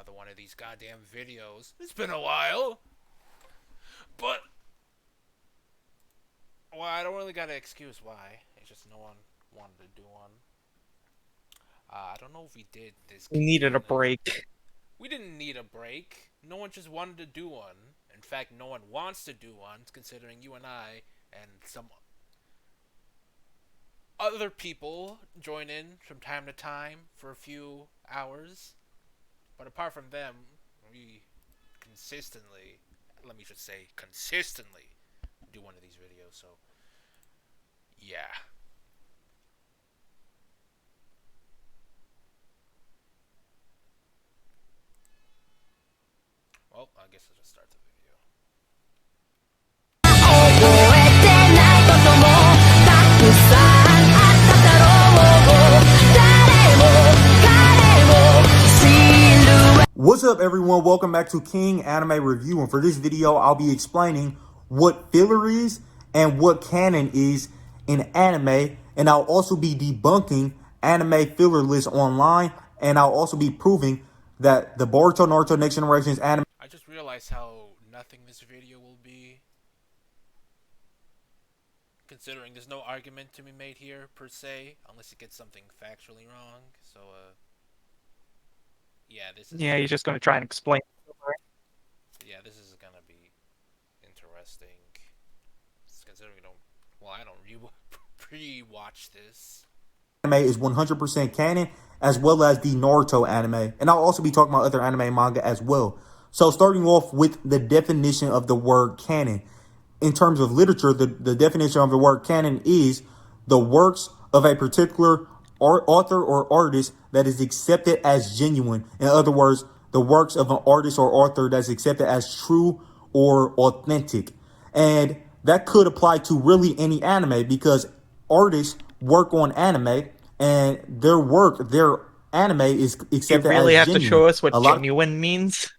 another one of these goddamn videos. It's been a while, but well, I don't really got an excuse why. It's just no one wanted to do one. I don't know if we did this We needed a canon. break. We didn't need a break. No one just wanted to do one. In fact, no one wants to do one, considering you and I and some other people join in from time to time for a few hours. But apart from them, we consistently, let me just say, consistently do one of these videos. So, yeah. Well, I guess I'll just start the video. 覚えてないこともたくさんあっただろう。誰も彼も知る。 What's up, everyone? Welcome back to King Anime Review, and for this video I'll be explaining what filler is and what canon is in anime, and I'll also be debunking anime filler lists online, and I'll also be proving that the Boruto Naruto Next Generation's anime. I just realized how nothing this video will be, considering there's no argument to be made here per se, unless it gets something factually wrong. So, yeah, this is. Yeah, he's just going to try and explain. Yeah, this is gonna be interesting. Considering we don't. Well, I don't pre-watch this. Anime is 100% canon, as well as the Naruto anime, and I'll also be talking about other anime and manga as well. So starting off with the definition of the word canon. In terms of literature, the definition of the word canon is the works of a particular author or artist that is accepted as genuine. In other words, the works of an artist or author that's accepted as true or authentic. And that could apply to really any anime, because artists work on anime and their anime is You accepted really as have to genuine. show us what A lot genuine means?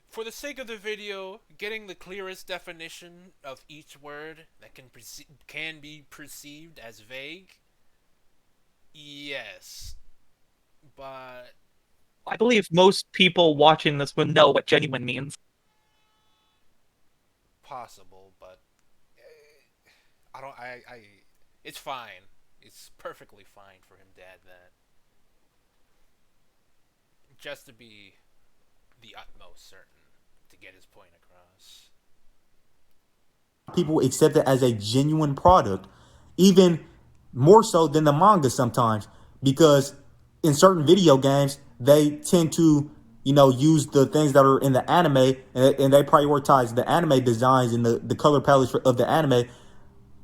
For the sake of the video, getting the clearest definition of each word that can be perceived as vague. Yes, but I believe most people watching this will know what genuine means. possible. But I don't. I. It's fine. It's perfectly fine for him to add that, just to be the utmost certain to get his point across. people accept it as a genuine product, even more so than the manga sometimes, because in certain video games they tend to use the things that are in the anime, and they prioritize the anime designs and the color palettes of the anime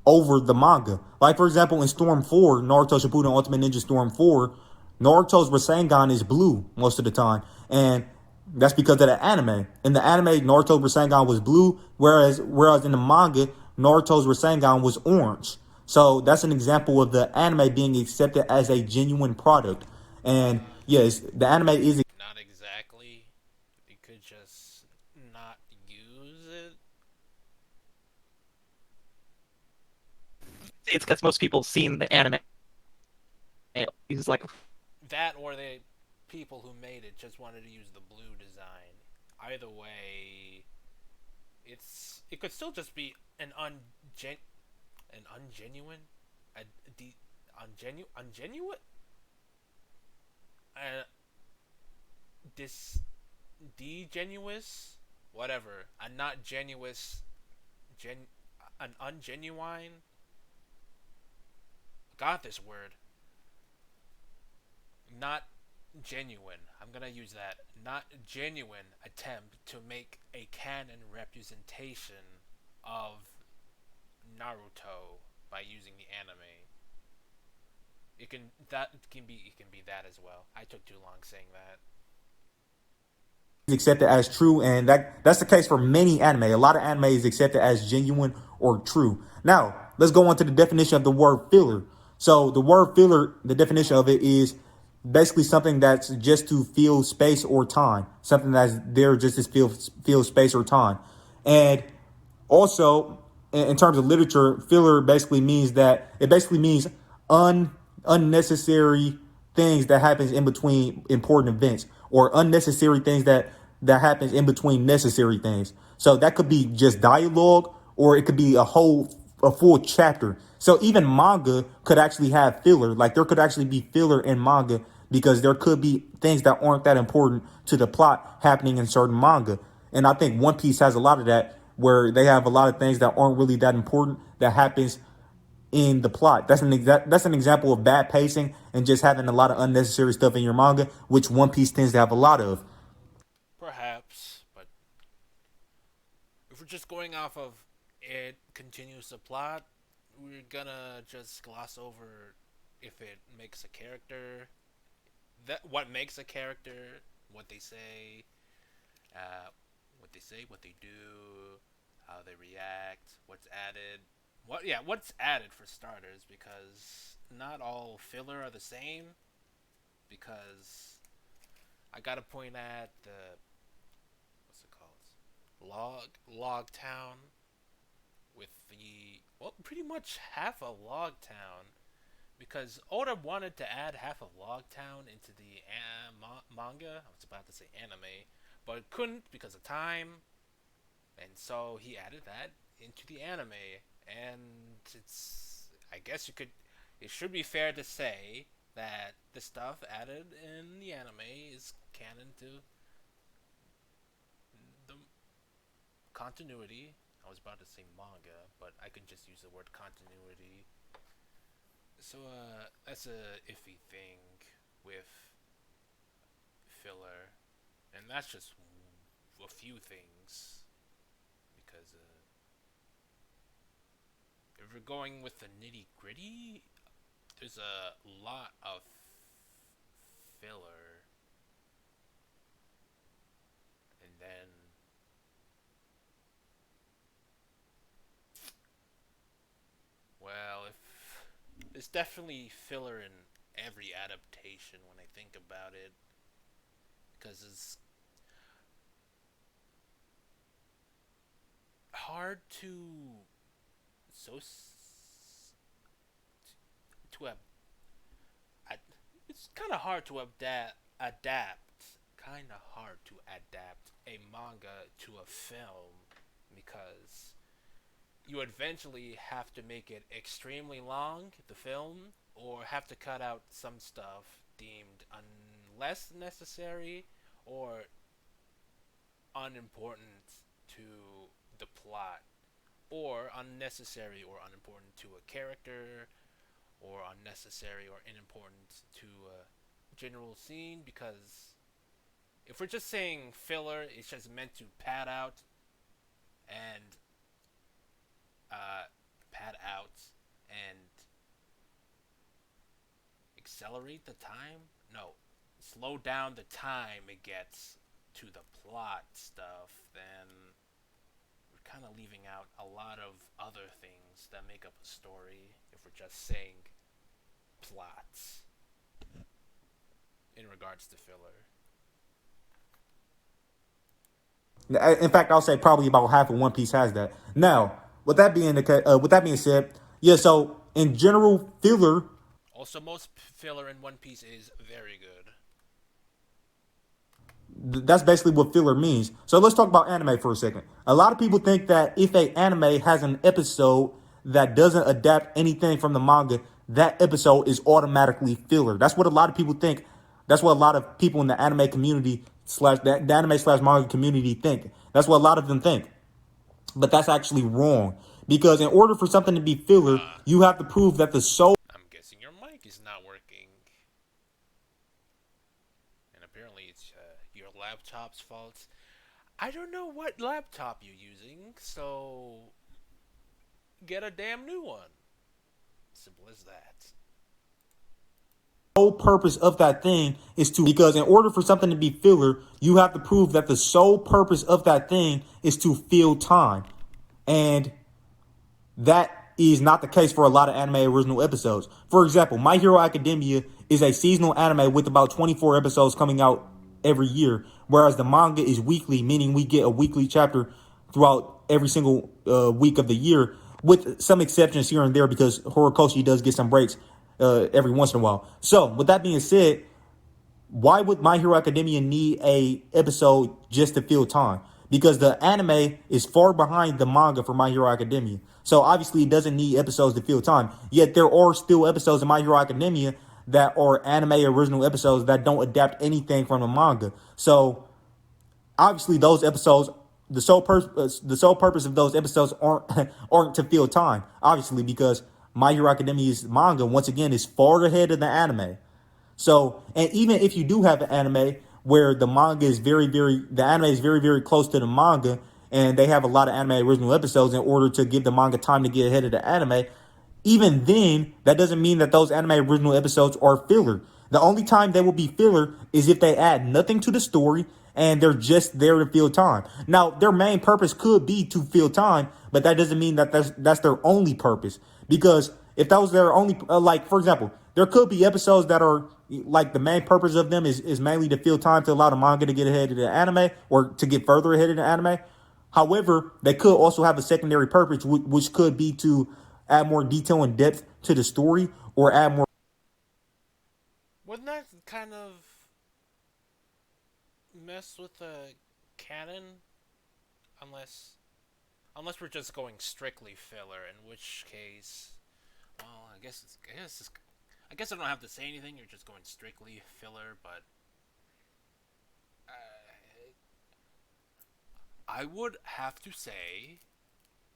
over the manga. Like, for example, in Storm 4, Naruto Shippuden Ultimate Ninja Storm 4, Naruto's Rasengan is blue most of the time, and that's because of the anime. In the anime, Naruto's Rasengan was blue, whereas in the manga, Naruto's Rasengan was orange. So that's an example of the anime being accepted as a genuine product. And yes, the anime is. Not exactly. You could just not use it. It's because most people seen the anime. He's like, That or the people who made it just wanted to use the blue design. Either way, it could still just be an ungenuine, a ungenuine, uh, dis degenuous, whatever, a not genuous, an ungenuine. Got this word. Not genuine. I'm gonna use that. Not genuine attempt to make a canon representation of Naruto by using the anime. It can be that as well. I took too long saying that. Accepted as true, and that's the case for many anime. A lot of anime is accepted as genuine or true. Now let's go on to the definition of the word filler. So the word filler, the definition of it is basically something that's just to fill space or time, something that's there just to fill space or time. And also, in terms of literature, filler basically means unnecessary things that happens in between important events, or unnecessary things that happens in between necessary things. So that could be just dialogue, or it could be a full chapter. So even manga could actually have filler. Like there could actually be filler in manga because there could be things that aren't that important to the plot happening in certain manga. And I think One Piece has a lot of that, where they have a lot of things that aren't really that important that happens in the plot. That's an example of bad pacing and just having a lot of unnecessary stuff in your manga, which One Piece tends to have a lot of. Perhaps, but if we're just going off of it continues the plot, we're gonna just gloss over if it makes a character, what makes a character, what they say, what they do, how they react, what's added. What's added for starters, because not all filler are the same. Because I gotta point at the what's it called, log town, with pretty much half a log town, because Oda wanted to add half of log town into the manga. I was about to say anime, but couldn't because of time, and so he added that into the anime. And I guess it should be fair to say that the stuff added in the anime is canon to the continuity. I was about to say manga, but I can just use the word continuity. So that's a iffy thing with filler, and that's just a few things, because if we're going with the nitty gritty, there's a lot of filler, and then if there's definitely filler in every adaptation when I think about it, because it's hard to it's kind of hard to adapt a manga to a film, because you eventually have to make it extremely long, the film, or have to cut out some stuff deemed less necessary or unimportant to the plot, or unnecessary or unimportant to a character, or unnecessary or unimportant to a general scene. Because if we're just saying filler, it's just meant to pad out and accelerate the time. No, slow down the time it gets to the plot stuff. Then we're kind of leaving out a lot of other things that make up a story if we're just saying plots in regards to filler. In fact, I'll say probably about half of One Piece has that. Now, with that being said, yeah. So in general, filler. Also, most filler in One Piece is very good. That's basically what filler means. So let's talk about anime for a second. A lot of people think that if an anime has an episode that doesn't adapt anything from the manga, that episode is automatically filler. That's what a lot of people think. That's what a lot of people in the anime community the anime/manga community think. That's what a lot of them think. But that's actually wrong. Because in order for something to be filler, you have to prove that the soul... I'm guessing your mic is not working. And apparently it's your laptop's fault. I don't know what laptop you're using, so get a damn new one. Simple as that. Sole purpose of that thing is because in order for something to be filler, you have to prove that the sole purpose of that thing is to fill time. And that is not the case for a lot of anime original episodes. For example, My Hero Academia is a seasonal anime with about 24 episodes coming out every year, whereas the manga is weekly, meaning we get a weekly chapter throughout every single week of the year. with some exceptions here and there because Horikoshi does get some breaks every once in a while. So, with that being said, why would My Hero Academia need a episode just to fill time? Because the anime is far behind the manga for My Hero Academia. So obviously it doesn't need episodes to fill time. Yet there are still episodes of My Hero Academia that are anime original episodes that don't adapt anything from the manga. So obviously those episodes, the sole purpose of those episodes aren't to fill time. Obviously because My Hero Academia's manga once again is far ahead of the anime. So, and even if you do have an anime where the manga is the anime is very, very close to the manga, and they have a lot of anime original episodes in order to give the manga time to get ahead of the anime, even then, that doesn't mean that those anime original episodes are filler. The only time they will be filler is if they add nothing to the story and they're just there to fill time. Now, their main purpose could be to fill time, but that doesn't mean that that's their only purpose. Because if that was their only, like for example, there could be episodes that are like the main purpose of them is mainly to fill time to allow the manga to get ahead of the anime or to get further ahead of the anime. However, they could also have a secondary purpose, which could be to add more detail and depth to the story or add more. Wouldn't that kind of mess with the canon? Unless, unless we're just going strictly filler, in which case, well, I guess I don't have to say anything. You're just going strictly filler, but I would have to say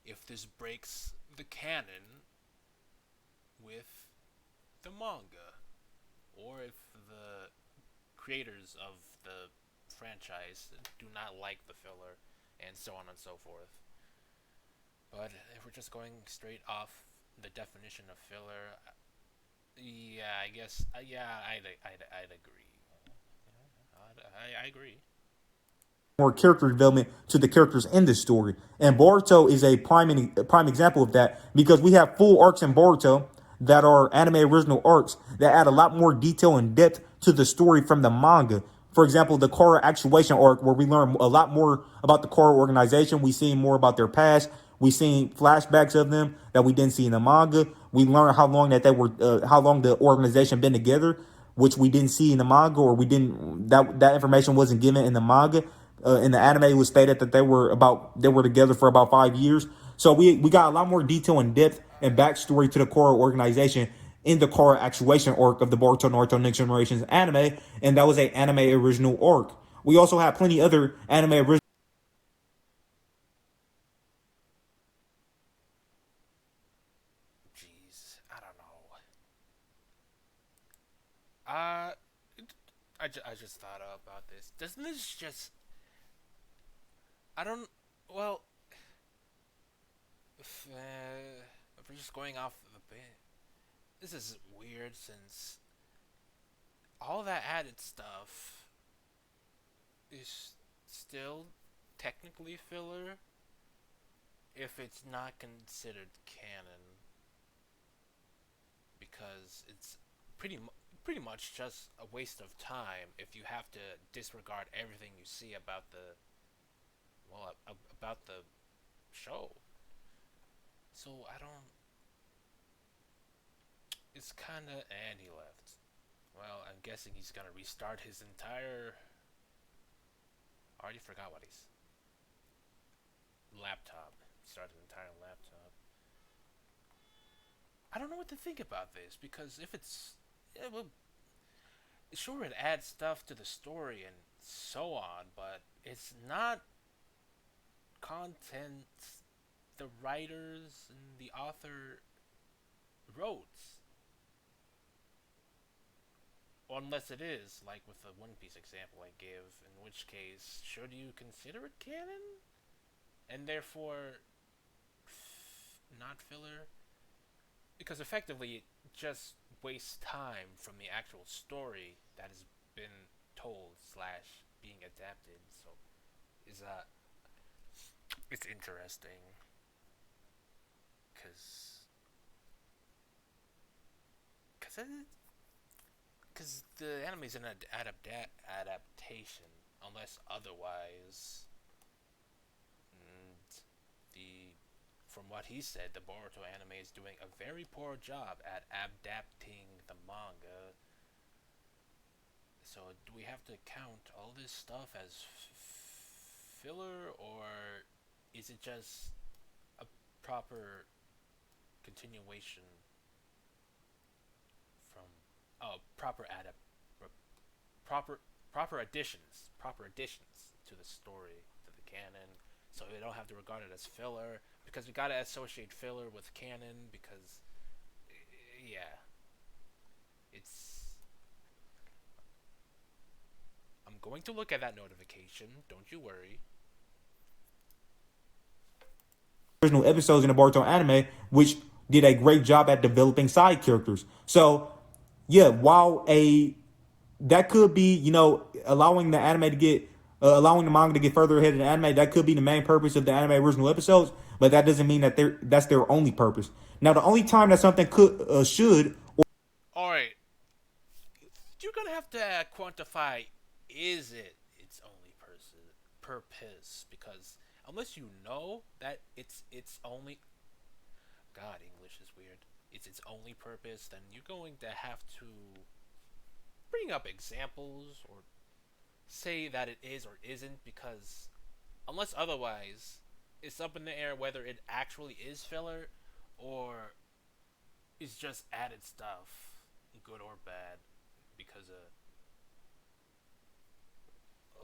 if this breaks the canon with the manga, or if the creators of the franchise do not like the filler, and so on and so forth. But if we're just going straight off the definition of filler, yeah, I guess, yeah, I'd agree. I agree. More character development to the characters in this story. And Boruto is a prime example of that because we have full arcs in Boruto that are anime original arcs that add a lot more detail and depth to the story from the manga. For example, the Korra Actuation arc, where we learn a lot more about the Korra organization. We see more about their past. We seen flashbacks of them that we didn't see in the manga. We learn how long the organization been together, which we didn't see in the manga, or we didn't that information wasn't given in the manga. In the anime, it was stated that they were together for about 5 years. So we got a lot more detail and depth and backstory to the Korra organization in the Korra Actuation arc of the Boruto Naruto Next Generations anime, and that was a anime original arc. We also have plenty other anime original. Jeez, I don't know. Uh, I just thought about this. Doesn't this just. I don't. Well, if we're just going off the bit, this is weird since all that added stuff is still technically filler if it's not considered canon because it's pretty much just a waste of time if you have to disregard everything you see about the about the show. So I don't. It's kind of, and he left. Well, I'm guessing he's gonna restart his entire. I already forgot what he's. Laptop. Start his entire laptop. I don't know what to think about this because if it's, yeah, well, sure it adds stuff to the story and so on, but it's not content the writers and the author wrote. Or unless it is, like with the One Piece example I give, in which case, should you consider it canon? And therefore, not filler? Because effectively, it just wastes time from the actual story that has been told slash being adapted. So, is it's interesting. Cause because the anime is an adaptation, unless otherwise. And the from what he said, the Boruto anime is doing a very poor job at adapting the manga. So do we have to count all this stuff as filler, or is it just a proper continuation from proper proper proper additions to the story, to the canon, so we don't have to regard it as filler, because we gotta associate filler with canon, because yeah, it's. I'm going to look at that notification. Don't you worry. Original episodes in the Boruto anime, which did a great job at developing side characters. So, yeah, while that could be, allowing the anime to get, allowing the manga to get further ahead of the anime, that could be the main purpose of the anime original episodes, but that doesn't mean that that's their only purpose. Now, the only time that something should. All right, you're gonna have to quantify. Is it its only purpose? Because unless you know that it's only. God, English is weird. It's its only purpose, then you're going to have to bring up examples or say that it is or isn't, because unless otherwise, it's up in the air whether it actually is filler or is just added stuff, good or bad, because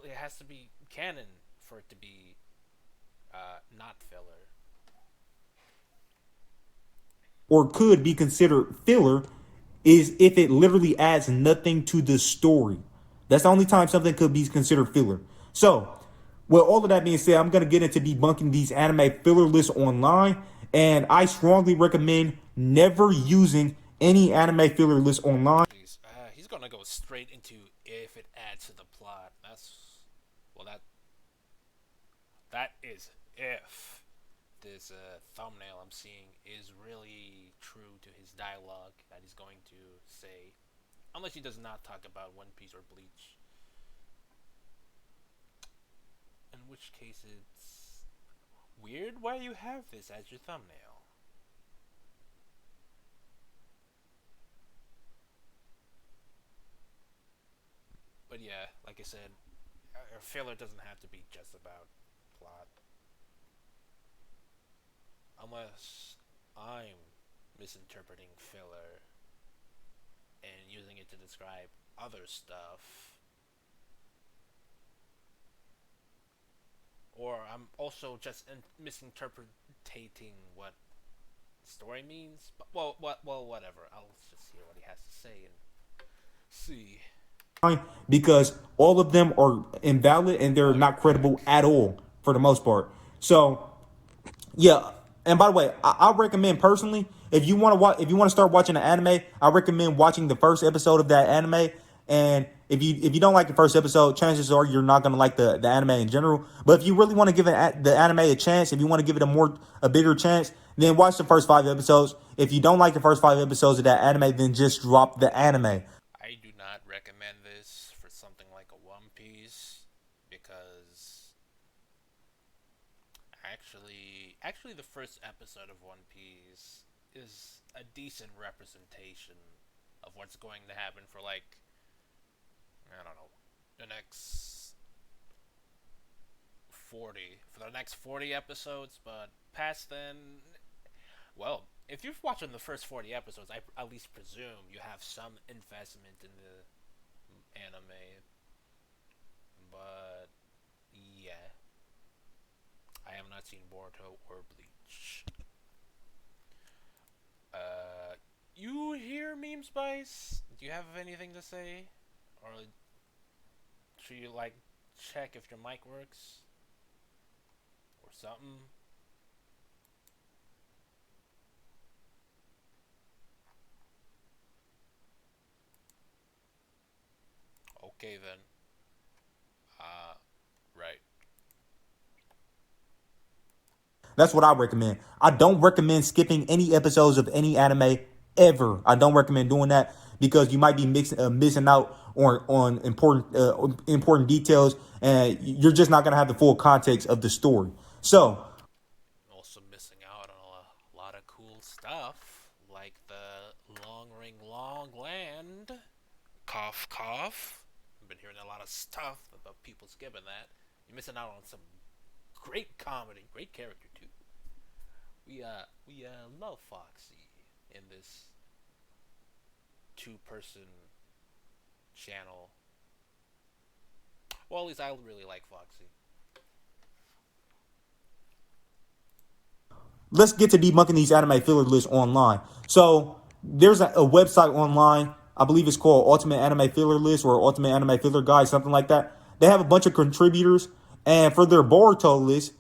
it has to be canon for it to be not filler. Or could be considered filler is if it literally adds nothing to the story. That's the only time something could be considered filler. So, with all of that being said, I'm going to get into debunking these anime filler lists online, and I strongly recommend never using any anime filler list online. He's going to go straight into if it adds to the plot. That is if this thumbnail I'm seeing is really true to his dialogue that he's going to say, unless he does not talk about One Piece or Bleach, in which case it's weird why you have this as your thumbnail. But yeah, like I said, a filler doesn't have to be just about plot. Unless I'm misinterpreting filler and using it to describe other stuff. Or I'm also just misinterpreting what story means. But, well, whatever. I'll just hear what he has to say and see. Because all of them are invalid and they're not credible at all for the most part. So, yeah. And by the way, I recommend personally, if you want to start watching an anime, I recommend watching the first episode of that anime. And if you don't like the first episode, chances are you're not going to like the anime in general. But if you really want to give the anime a chance, if you want to give it a bigger chance, then watch the first 5 episodes. If you don't like the first 5 episodes of that anime, then just drop the anime. I do not recommend this for something like a One Piece, because actually the first episode of One Piece is a decent representation of what's going to happen for, like, I don't know, the next 40 episodes. But past then, well, if you've watched the first 40 episodes, I at least presume you have some investment in the anime. But yeah, I have not seen Boruto or Bleach. You hear Meme Spice? Do you have anything to say? Or should you, like, check if your mic works? Or something? Okay then. Right. That's what I recommend. I don't recommend skipping any episodes of any anime ever. I don't recommend doing that because you might be missing out on important details, and you're just not going to have the full context of the story. So, Also missing out on a covering Longland. Cough, cough. I've been hearing a lot of stuff about people skipping that. You're missing out on some great comedy, great character too. We love Foxy in this two-person channel. Well, at least I really like Foxy. Let's get to debunking these anime filler lists online. So there's a website online. I believe it's called Ultimate Anime Filler List or Ultimate Anime Filler Guide, something like that. They have a bunch of contributors, and for their Boruto list,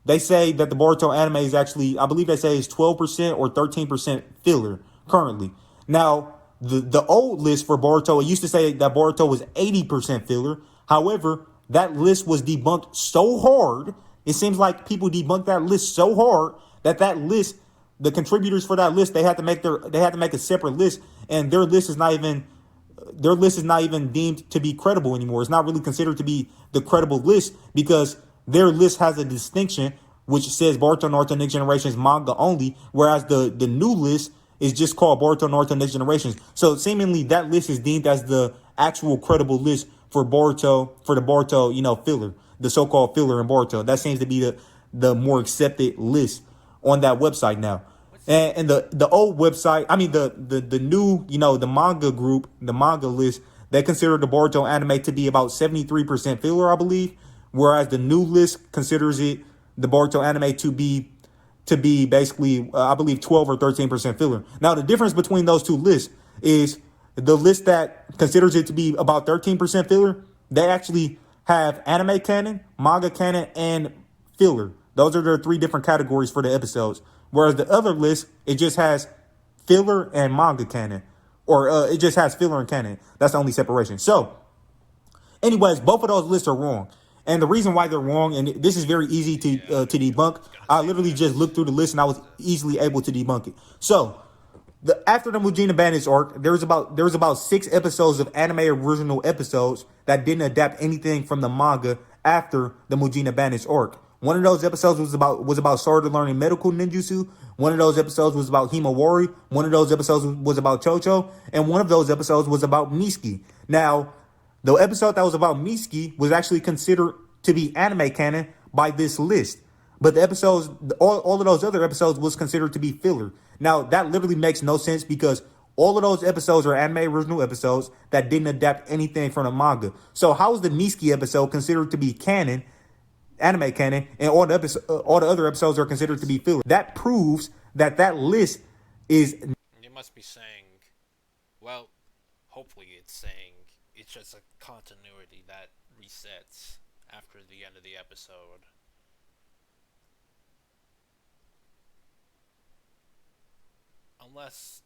they say that the Boruto anime is actually, I believe they say is 12% or 13% filler currently. Now, the old list for Boruto, it used to say that Boruto was 80% filler. However, that list was debunked so hard. It seems like people debunked that list so hard that list, the contributors for that list, they had to make a separate list, and their list is not even deemed to be credible anymore. It's not really considered to be the credible list because their list has a distinction which says Boruto Naruto Next Generations manga only, whereas the new list is just called Boruto Naruto Next Generations. So seemingly that list is deemed as the actual credible list for Boruto, for the Boruto, filler, the so-called filler in Boruto. That seems to be the more accepted list on that website now. And the old website, I mean the new, the manga group, the manga list, they consider the Boruto anime to be about 73% filler, I believe, whereas the new list considers the Boruto anime to be basically, I believe, 12 or 13% filler. Now, the difference between those two lists is the list that considers it to be about 13% filler, they actually have anime canon, manga canon, and filler. Those are their three different categories for the episodes. Whereas the other list, it just has filler and manga canon. Or it just has filler and canon. That's the only separation. So, anyways, both of those lists are wrong. And the reason why they're wrong, and this is very easy to debunk, I literally just looked through the list and I was easily able to debunk it. So, after the Mujina Bandits arc, there was about 6 episodes of anime original episodes that didn't adapt anything from the manga after the Mujina Bandits arc. One of those episodes was about Sarada learning medical ninjutsu. One of those episodes was about Himawari. One of those episodes was about Chocho. And one of those episodes was about Mitsuki. Now, the episode that was about Mitsuki was actually considered to be anime canon by this list. But the episodes, all of those other episodes was considered to be filler. Now, that literally makes no sense because all of those episodes are anime original episodes that didn't adapt anything from the manga. So how is the Mitsuki episode considered to be canon, anime canon, and all the other episodes are considered to be filler? That proves that list is... You must be saying, well, hopefully it's saying it's just a continuity that resets after the end of the episode. Unless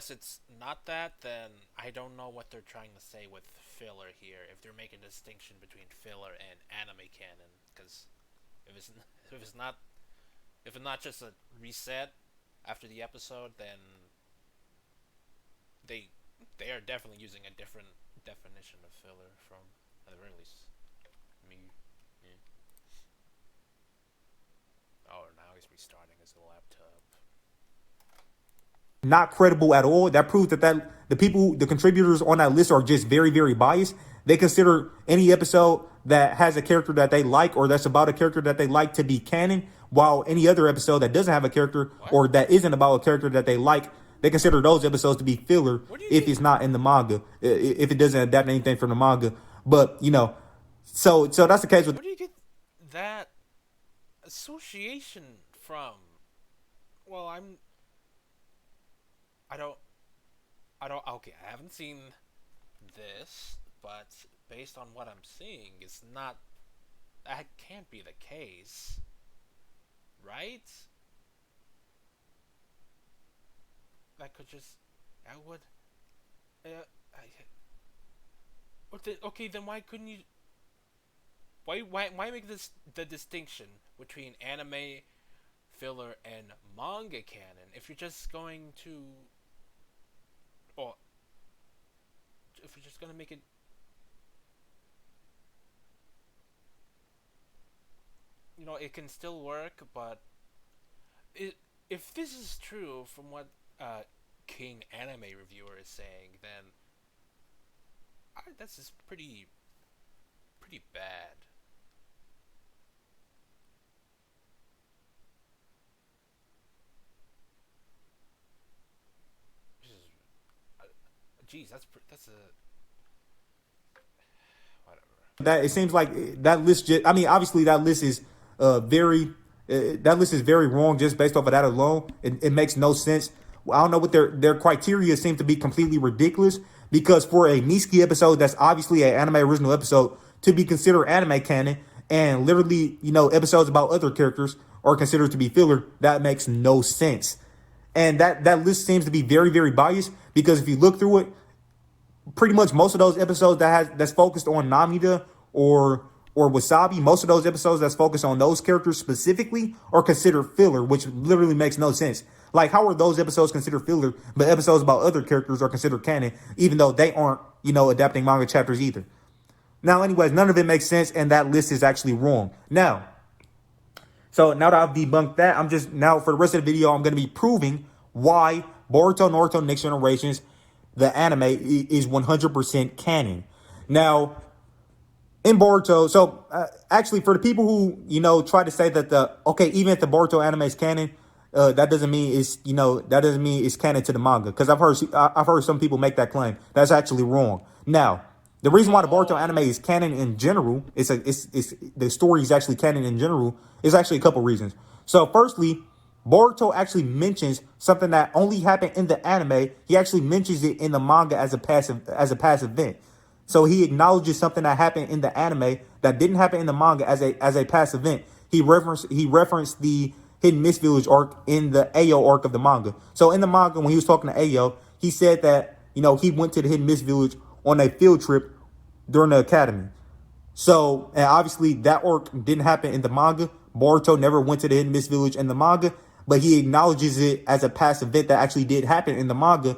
it's not that, then I don't know what they're trying to say with filler here. If they're making a distinction between filler and anime canon, because if it's not just a reset after the episode, then they are definitely using a different definition of filler from, at the very least, me. Yeah. Oh, now he's restarting his laptop. Not credible at all. That proves that the contributors on that list are just very, very biased. They consider any episode that has a character that they like or that's about a character that they like to be canon, while any other episode that doesn't have a character or that isn't about a character that they like, they consider those episodes to be filler if it's not in the manga, if it doesn't adapt anything from the manga. But, so that's the case with... Where do you get that association from? Well, okay, I haven't seen this, but based on what I'm seeing, that can't be the case, right? Okay, then why couldn't you, why make this the distinction between anime, filler, and manga canon if you're just going to, or if you're just gonna make it, it can still work. But if this is true from what King anime reviewer is saying, then that's just pretty bad. This is, uh, geez, that's a whatever. That it seems like that list just, I mean, obviously that list is very that list is very wrong just based off of that alone. It makes no sense. I don't know what their criteria seem to be completely ridiculous, because for a Niski episode that's obviously an anime original episode to be considered anime canon, and literally, episodes about other characters are considered to be filler, that makes no sense. And that list seems to be very, very biased, because if you look through it, pretty much most of those episodes that's focused on Namida or Wasabi, most of those episodes that's focused on those characters specifically are considered filler, which literally makes no sense. Like, how are those episodes considered filler, but episodes about other characters are considered canon, even though they aren't, adapting manga chapters either? Now, anyways, none of it makes sense, and that list is actually wrong. Now that I've debunked that, now for the rest of the video, I'm going to be proving why Boruto Naruto Next Generations, the anime, is 100% canon. Now, in Boruto, so actually, for the people who try to say that even if the Boruto anime is canon, that doesn't mean it's canon to the manga, because I've heard some people make that claim. That's actually wrong. Now, the reason why the Boruto anime is canon in general, it's the story is actually canon in general, is actually a couple reasons. So, firstly, Boruto actually mentions something that only happened in the anime. He actually mentions it in the manga as a past event. So he acknowledges something that happened in the anime that didn't happen in the manga as a past event. He referenced the Hidden Mist Village arc in the Ayo arc of the manga. So in the manga, when he was talking to Ayo, he said that he went to the Hidden Mist Village on a field trip during the academy. So, and obviously that arc didn't happen in the manga. Boruto never went to the Hidden Mist Village in the manga, but he acknowledges it as a past event that actually did happen in the manga.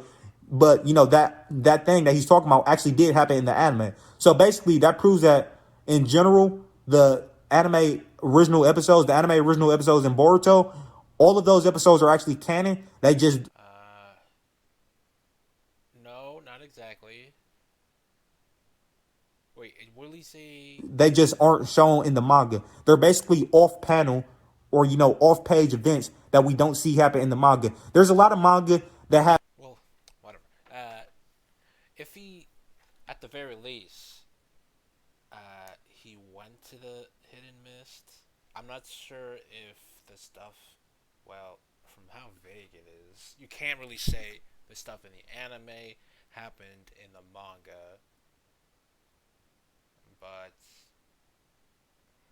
But, that thing that he's talking about actually did happen in the anime. So basically that proves that in general, the anime original episodes in Boruto, all of those episodes are actually canon. They just... No, not exactly. Wait, will he say... They just aren't shown in the manga. They're basically off-panel or, off-page events that we don't see happen in the manga. There's a lot of manga that have... Well, whatever. If he, at the very least, he went to the Hidden Mist, I'm not sure if the stuff, well, from how vague it is, you can't really say the stuff in the anime happened in the manga. But,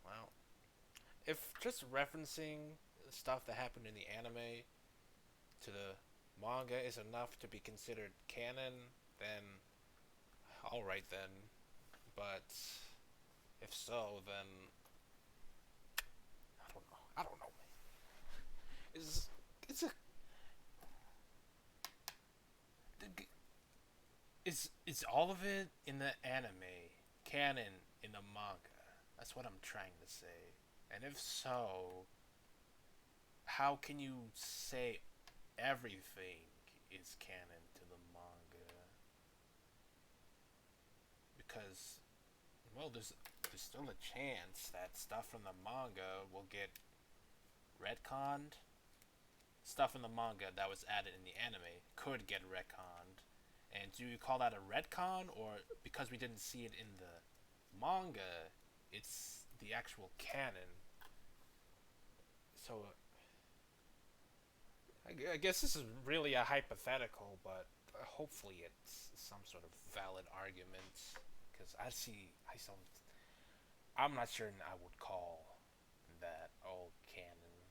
well, if just referencing stuff that happened in the anime to the manga is enough to be considered canon, then alright then. But if so, then I don't know, man. Is all of it in the anime canon in the manga? That's what I'm trying to say. And if so, how can you say everything is canon to the manga? Because, well, there's still a chance that stuff from the manga will get retconned. Stuff in the manga that was added in the anime could get retconned. And do you call that a retcon, or because we didn't see it in the manga, it's the actual canon? So, I guess this is really a hypothetical, but hopefully it's some sort of valid argument. Because I'm not sure I would call that all canon,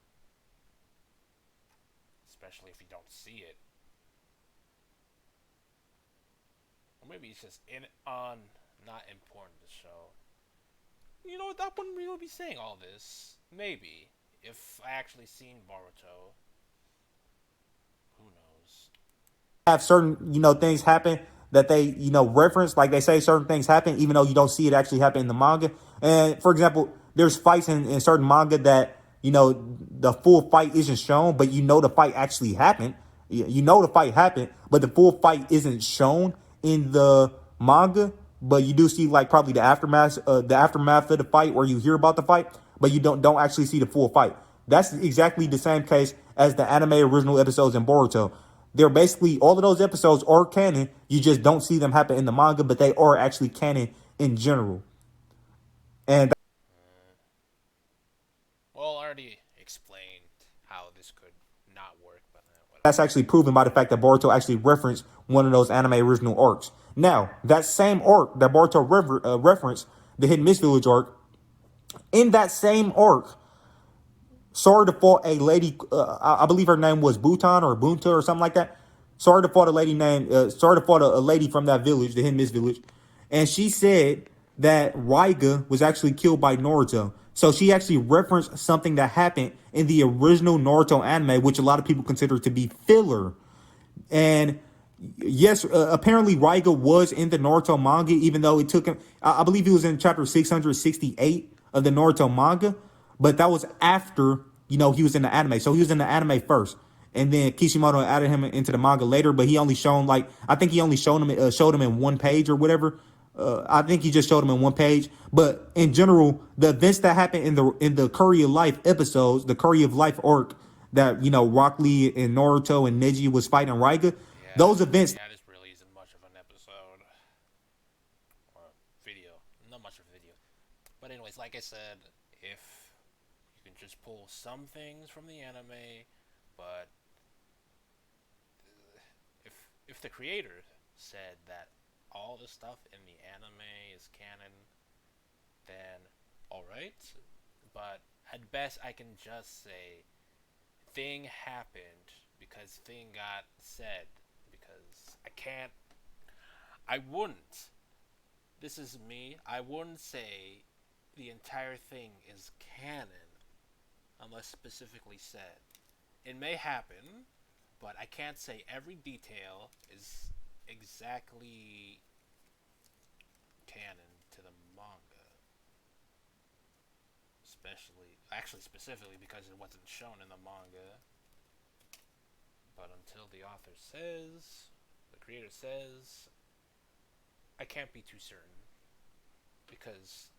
especially if you don't see it. Or maybe it's just not important to show. That wouldn't really be saying all this. Maybe if I actually seen Boruto. Who knows? Have certain, things happen that they, reference, like they say certain things happen, even though you don't see it actually happen in the manga. And for example, there's fights in certain manga that, the full fight isn't shown, but the fight actually happened. You know the fight happened, but the full fight isn't shown in the manga. But you do see like probably the aftermath of the fight, where you hear about the fight, but you don't actually see the full fight. That's exactly the same case as the anime original episodes in Boruto. They're basically all of those episodes are canon. You just don't see them happen in the manga, but they are actually canon in general. And Well, I already explained how this could not work, but whatever. that's actually proven by the fact that Boruto actually referenced one of those anime original arcs. Now, that same arc that Boruto referenced, the Hidden Mist Village arc, in that same arc, Sarada fought a lady, I believe her name was Bhutan or Bunta or something like that. Sarada fought a lady named, Sarada fought a lady from that village, the Hidden Mist Village. And she said that Raiga was actually killed by Naruto. So she actually referenced something that happened in the original Naruto anime, which a lot of people consider to be filler. And yes, apparently Raiga was in the Naruto manga, even though it took him, I believe he was in chapter 668 of the Naruto manga, but that was after, he was in the anime. So he was in the anime first. And then Kishimoto added him into the manga later, but he only shown I think he only showed him in one page or whatever. I think he just showed him in one page. But in general, the events that happened in the Curry of Life episodes, the Curry of Life arc that, Rock Lee and Naruto and Neji was fighting Raiga, those events. Yeah, this really isn't much of an episode or video. Not much of a video. But anyways, like I said, if you can just pull some things from the anime, but if the creator said that all the stuff in the anime is canon, then alright. But at best, I can just say thing happened because thing got said. Because I wouldn't, this is me, I wouldn't say the entire thing is canon unless specifically said. It may happen, but I can't say every detail is exactly canon to the manga. Specifically because it wasn't shown in the manga. But until the author says, the creator says, I can't be too certain. Because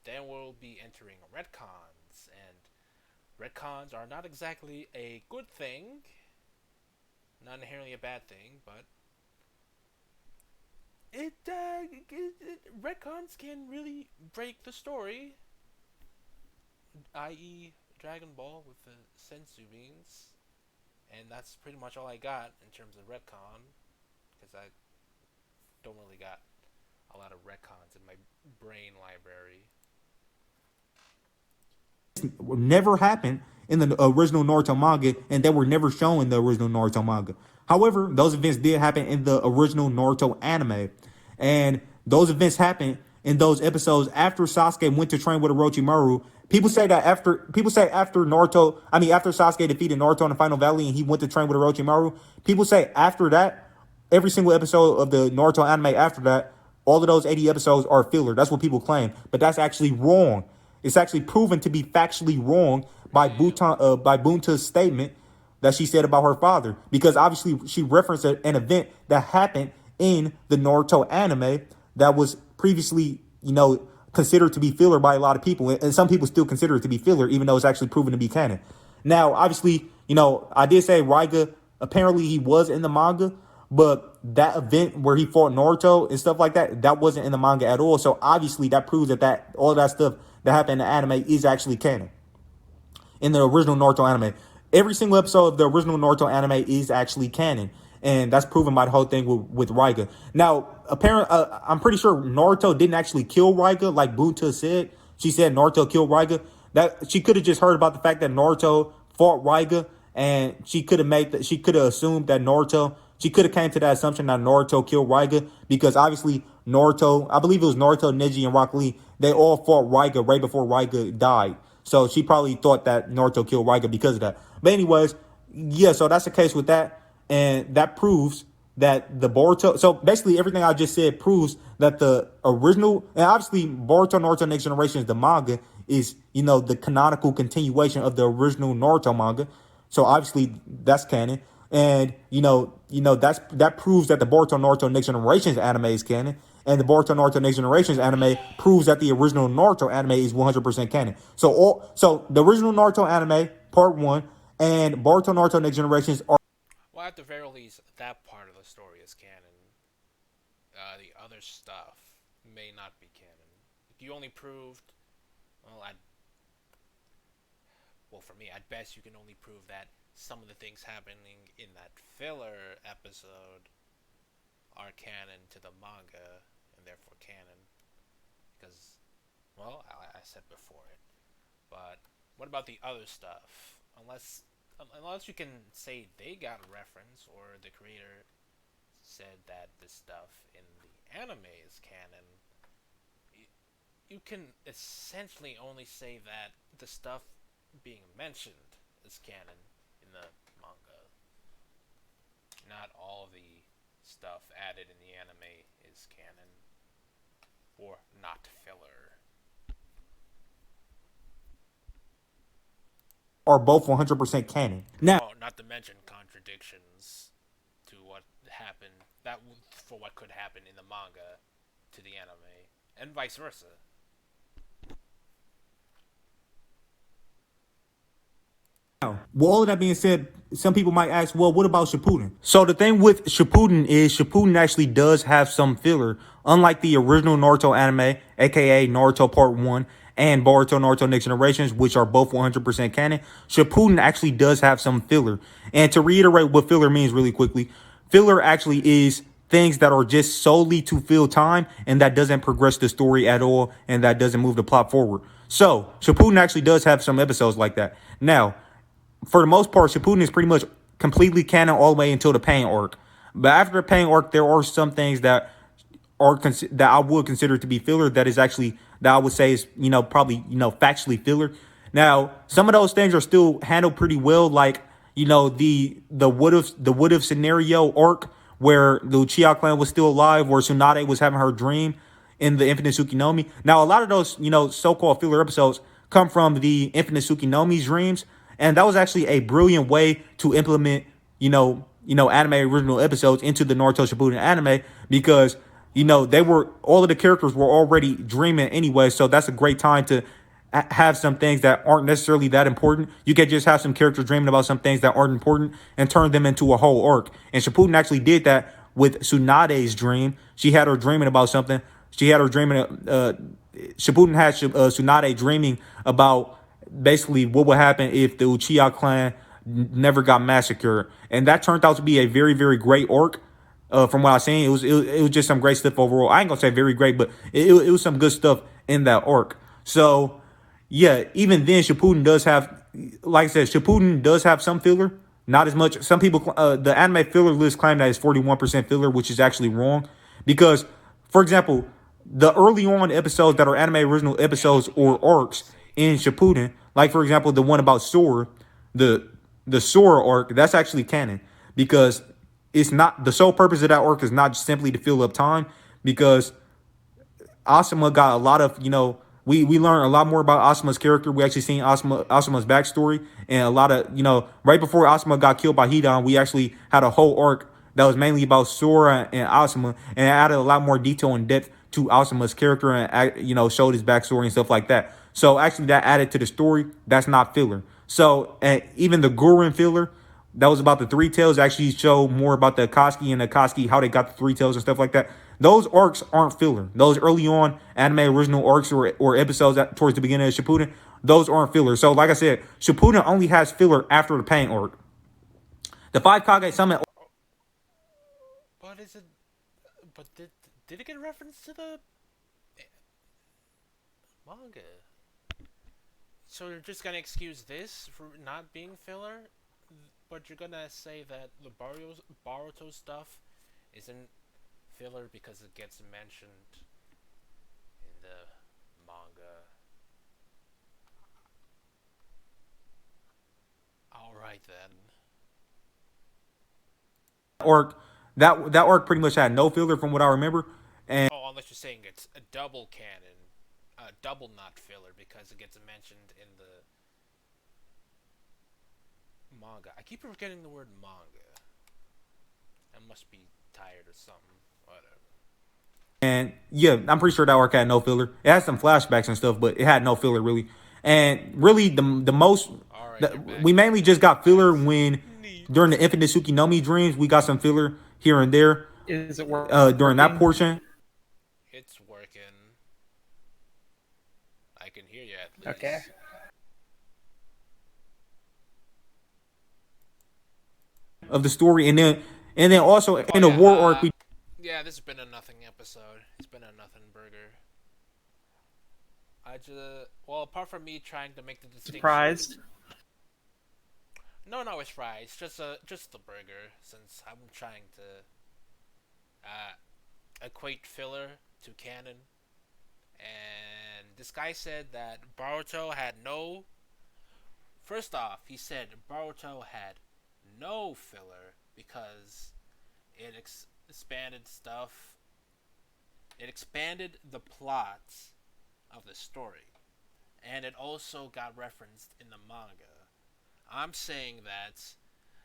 then we'll be entering retcons, and retcons are not exactly a good thing. Not inherently a bad thing, but retcons can really break the story. I.e. Dragon Ball with the sensu beans. And that's pretty much all I got in terms of retcon, because I don't really got a lot of retcons in my brain library. Never happened in the original Naruto manga, and they were never shown in the original Naruto manga. However, those events did happen in the original Naruto anime, and those events happened in those episodes after Sasuke went to train with Orochimaru. People say after Sasuke defeated Naruto in the Final Valley and he went to train with Orochimaru, people say after that, every single episode of the Naruto anime after that, all of those 80 episodes are filler. That's what people claim, but that's actually wrong. It's actually proven to be factually wrong by Bunta's statement that she said about her father, because obviously she referenced an event that happened in the Naruto anime that was previously, considered to be filler by a lot of people, and some people still consider it to be filler, even though it's actually proven to be canon. Now, obviously, I did say Raiga, apparently he was in the manga, but that event where he fought Naruto and stuff like that, that wasn't in the manga at all. So obviously that proves that all of that stuff that happened in the anime is actually canon. In the original Naruto anime, every single episode of the original Naruto anime is actually canon. And that's proven by the whole thing with Raiga. Now, I'm pretty sure Naruto didn't actually kill Raiga, like Bunta said. She said Naruto killed Raiga. That she could have just heard about the fact that Naruto fought Raiga, and she could have assumed that Naruto. She could have came to that assumption that Naruto killed Raiga, because obviously Naruto, I believe it was Naruto, Neji, and Rock Lee, they all fought Raiga right before Raiga died. So she probably thought that Naruto killed Raiga because of that. But anyways, yeah, so that's the case with that. And that proves that the Boruto, so basically everything I just said proves that the original, and obviously Boruto Naruto Next Generation is the manga, is, the canonical continuation of the original Naruto manga. So obviously that's canon. And that proves that the Boruto Naruto Next Generations anime is canon, and the Boruto Naruto Next Generations anime proves that the original Naruto anime is 100% canon. So the original Naruto anime part 1 and Boruto Naruto Next Generations are Well, at the very least, that part of the story is canon. The other stuff may not be canon. You only proved, well, for me, at best, you can only prove that some of the things happening in that filler episode are canon to the manga, and therefore canon. Because, well, I said before it. But what about the other stuff? Unless you can say they got a reference, or the creator said that the stuff in the anime is canon, you can essentially only say that the stuff being mentioned is canon in the manga. Not all the stuff added in the anime is canon, or not filler. both 100% canon. Now, Oh, not to mention contradictions to what happened, for what could happen in the manga to the anime, and vice versa. with all of that being said, some people might ask, well, what about Shippuden? So the thing with Shippuden is Shippuden actually does have some filler, unlike the original Naruto anime, aka Naruto Part 1 and Boruto Naruto Next Generations, which are both 100% canon. Shippuden actually does have some filler. And to reiterate what filler means really quickly, filler actually is things that are just solely to fill time and that doesn't progress the story at all and that doesn't move the plot forward. So Shippuden actually does have some episodes like that. Now, for the most part, Shippuden is pretty much completely canon all the way until the Pain arc. But after the Pain arc, there are some things that that I would consider to be filler. That is actually that I would say is probably factually filler. Now, some of those things are still handled pretty well, like the would have scenario arc where the Uchiha clan was still alive, where Tsunade was having her dream in the Infinite Tsukuyomi. Now, a lot of those so-called filler episodes come from the Infinite Tsukuyomi's dreams, and that was actually a brilliant way to implement anime original episodes into the Naruto Shippuden anime, because they were all of the characters were already dreaming anyway, so that's a great time to have some things that aren't necessarily that important. You can just have some characters dreaming about some things that aren't important and turn them into a whole arc. And Shippuden actually did that with Tsunade's dream. She had her dreaming about something. She had her dreaming. Shippuden had Tsunade dreaming about basically what would happen if the Uchiha clan never got massacred, and that turned out to be a very, very great arc. From what I seen, it was just some great stuff overall. I ain't gonna say very great, but it was some good stuff in that arc. So yeah, even then, Shippuden does have, like I said, Shippuden does have some filler. Not as much. Some people, the anime filler list claim that it's 41% filler, which is actually wrong. Because, for example, the early on episodes that are anime original episodes or arcs in Shippuden, like for example, the one about Sora, the Sora arc, that's actually canon. Because it's not, the sole purpose of that arc is not just simply to fill up time, because Asuma got a lot of, we learned a lot more about Asuma's character. We actually seen Asuma's backstory, and a lot of, right before Asuma got killed by Hidan, we actually had a whole arc that was mainly about Sora and Asuma, and it added a lot more detail and depth to Asuma's character, and showed his backstory and stuff like that. So actually that added to the story. That's not filler. So even the Gurren filler that was about the Three Tails actually show more about the Akatsuki and the Akatsuki, how they got the Three Tails and stuff like that. Those arcs aren't filler. Those early on anime original arcs or episodes towards the beginning of Shippuden, those aren't filler. So like I said, Shippuden only has filler after the Pain arc. The 5 Kage Summon. But is it? But did it get a reference to the manga? So you're just gonna excuse this for not being filler, but you're gonna say that the Boruto stuff isn't filler because it gets mentioned in the manga. Alright then. Arc, that arc pretty much had no filler from what I remember. And Oh, unless you're saying it's a double canon, double not filler because it gets mentioned in the manga. I keep forgetting the word manga. I must be tired or something. Whatever. And yeah, I'm pretty sure that arc had no filler. It had some flashbacks and stuff, but it had no filler really. And really, the most All right, you're back. we mainly just got filler when Neat. during the Infinite Tsukunomi dreams we got some filler here and there Is it working? during that portion. It's working. I can hear you at least. Okay. Of the story, and then also in the war arc we Yeah, this has been a nothing episode. It's been a nothing burger. Well, apart from me trying to make the distinction. Surprised? No, it's fries. Just the burger. Since I'm trying to equate filler to canon, and this guy said that Boruto had no. First off, he said Boruto had no filler because it expanded stuff. It expanded the plots of the story, and it also got referenced in the manga. I'm saying that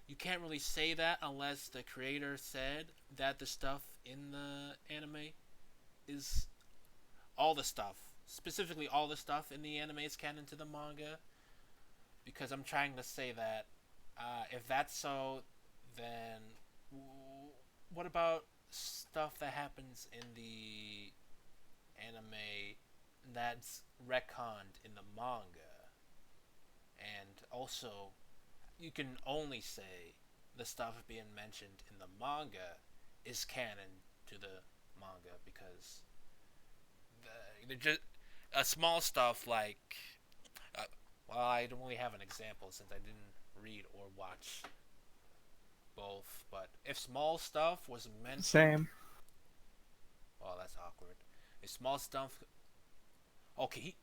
you can't really say that unless the creator said that the stuff in the anime is all the stuff, specifically all the stuff in the anime is canon to the manga. Because I'm trying to say that if that's so, then what about stuff that happens in the anime that's retconned in the manga? And also, you can only say the stuff being mentioned in the manga is canon to the manga because they're just small stuff like. Well, I don't really have an example since I didn't read or watch both. But if small stuff was mentioned, Same. well, that's awkward. If small stuff, okay,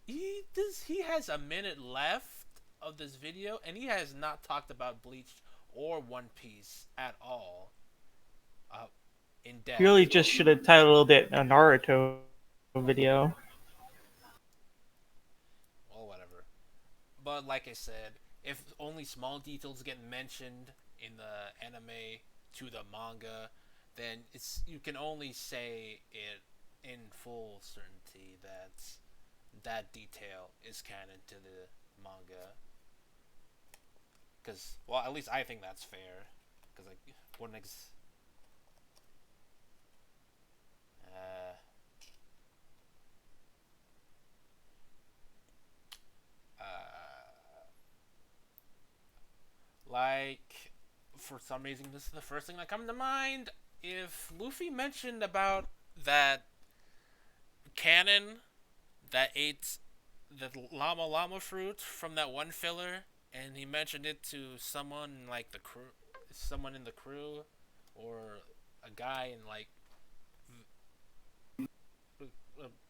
he has a minute left of this video, and he has not talked about Bleach or One Piece at all. In depth. You really just should have titled it a Naruto video. But like I said, if only small details get mentioned in the anime to the manga, then you can only say it in full certainty that that detail is canon to the manga. Because, well, at least I think that's fair. Because, like, what next? Like, for some reason, this is the first thing that comes to mind. If Luffy mentioned about that cannon that ate the llama fruit from that one filler, and he mentioned it to someone like the crew, someone in the crew, or a guy in like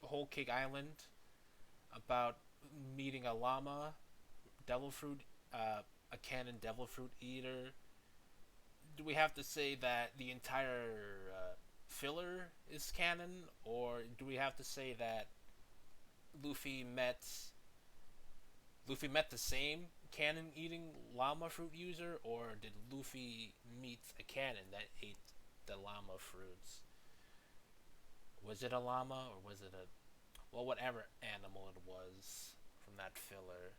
Whole Cake Island about meeting a llama, devil fruit, a canon devil fruit eater. Do we have to say that the entire filler is canon, or do we have to say that Luffy met the same canon eating llama fruit user, or did Luffy meet a canon that ate the llama fruits? Was it a llama, or was it whatever animal it was from that filler?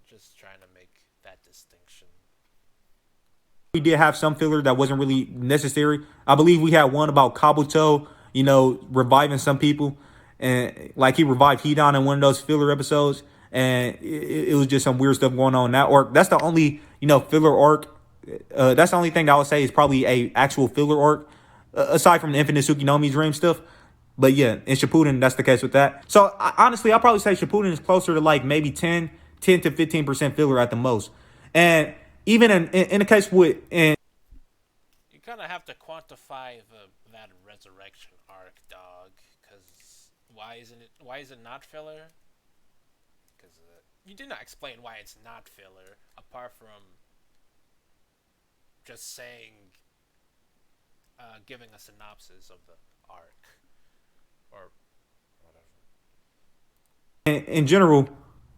Just trying to make that distinction. We did have some filler that wasn't really necessary. I believe we had one about Kabuto, reviving some people, and like he revived Hidan in one of those filler episodes, and it was just some weird stuff going on in that arc. That's the only filler arc. That's the only thing that I would say is probably a actual filler arc, aside from the Infinite Tsukunomi dream stuff. But yeah, in Shippuden, that's the case with that. So honestly, I'll probably say Shippuden is closer to like maybe 10 to 15% filler at the most. And even in the case with you kind of have to quantify that resurrection arc, dog. Because why is it not filler? Because you did not explain why it's not filler, apart from just saying, giving a synopsis of the arc or whatever. in general,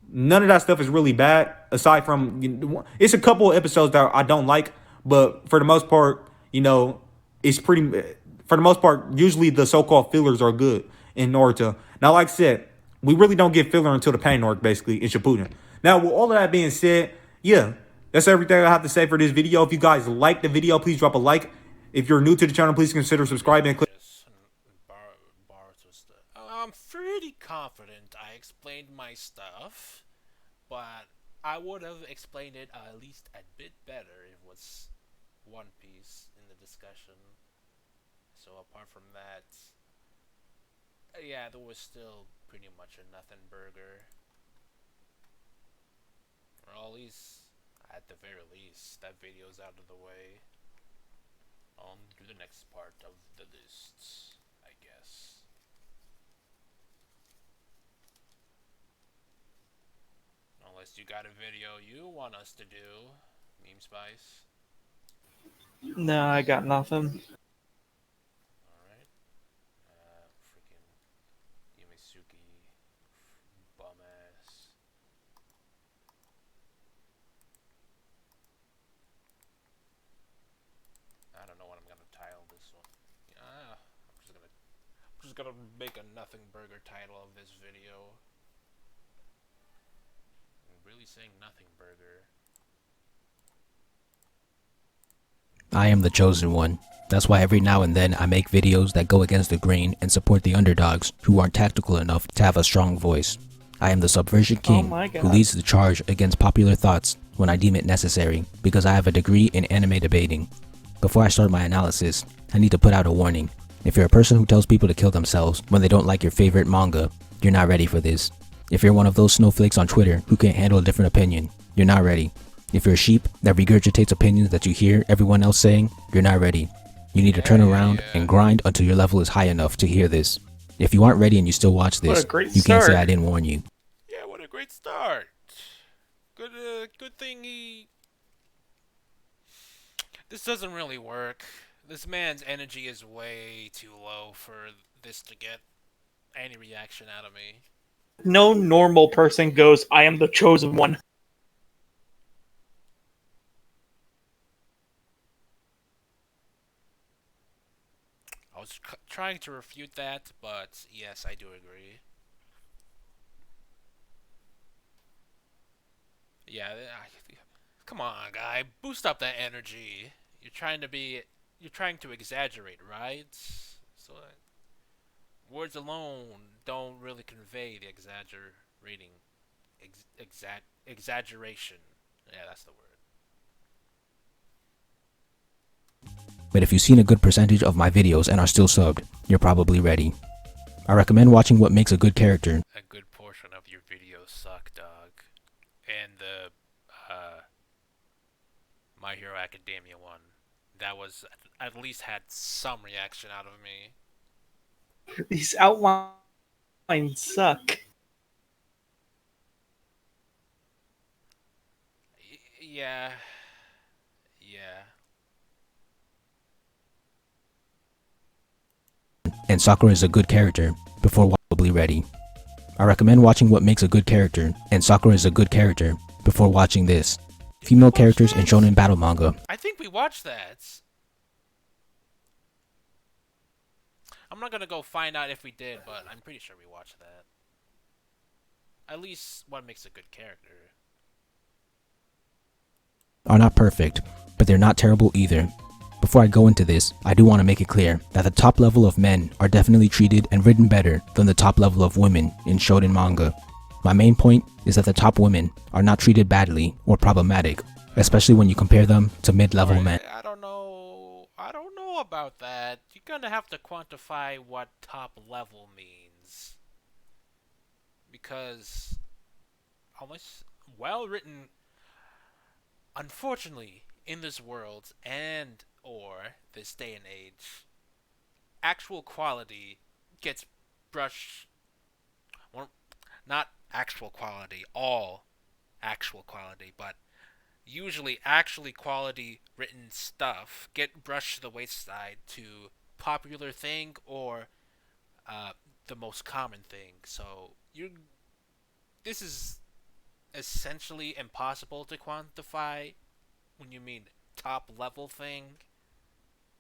none of that stuff is really bad. Aside from it's a couple of episodes that I don't like, but for the most part, it's pretty. For the most part, usually the so-called fillers are good in Naruto. Now, like I said, we really don't get filler until the pain arc, basically in Shippuden. Now, with all of that being said, yeah, that's everything I have to say for this video. If you guys like the video, please drop a like. If you're new to the channel, please consider subscribing and click. I'm pretty confident I explained my stuff, but I would have explained it at least a bit better if it was One Piece in the discussion. So apart from that, yeah, there was still pretty much a nothing burger. Or at least, at the very least, that video's out of the way. On to the next part of the list, I guess. Unless you got a video you want us to do, Meme Spice. No, I got nothing. Alright. Freaking Yumesuki. Bum ass. I don't know what I'm gonna title this one. I'm just gonna make a nothing burger title of this video. I'm really saying nothing burger. I am the chosen one. That's why every now and then I make videos that go against the grain and support the underdogs who aren't tactical enough to have a strong voice. I am the Subversion King who leads the charge against popular thoughts when I deem it necessary because I have a degree in anime debating. Before I start my analysis, I need to put out a warning. If you're a person who tells people to kill themselves when they don't like your favorite manga, you're not ready for this. If you're one of those snowflakes on Twitter who can't handle a different opinion, you're not ready. If you're a sheep that regurgitates opinions that you hear everyone else saying, you're not ready. You need to turn around and grind until your level is high enough to hear this. If you aren't ready and you still watch this, you can't say I didn't warn you. Yeah, what a great start. Good thing he... This doesn't really work. This man's energy is way too low for this to get any reaction out of me. No normal person goes, I am the chosen one. I was trying to refute that, but yes, I do agree. Yeah, come on, guy, boost up that energy. You're trying to exaggerate, right? So, words alone don't really convey the exaggeration. Yeah, that's the word. But if you've seen a good percentage of my videos and are still subbed, you're probably ready. I recommend watching what makes a good character. A good portion of your videos suck, dog. And the My Hero Academia one, that was at least had some reaction out of me. These outlines suck. Yeah. And Sakura is a good character before probably ready. I recommend watching what makes a good character, and Sakura is a good character before watching this. Female characters in shonen battle manga. I think we watched that. I'm not gonna go find out if we did, but I'm pretty sure we watched that. At least what makes a good character. Are not perfect, but they're not terrible either. Before I go into this, I do want to make it clear that the top level of men are definitely treated and written better than the top level of women in shonen manga. My main point is that the top women are not treated badly or problematic, especially when you compare them to mid-level men. I don't know about that. You're gonna have to quantify what top level means. Because unless well-written, unfortunately, in this world and or this day and age, actual quality gets brushed. Well, not actual quality, all actual quality, but usually actually quality written stuff get brushed to the wayside to popular thing or the most common thing. So this is essentially impossible to quantify when you mean top level thing.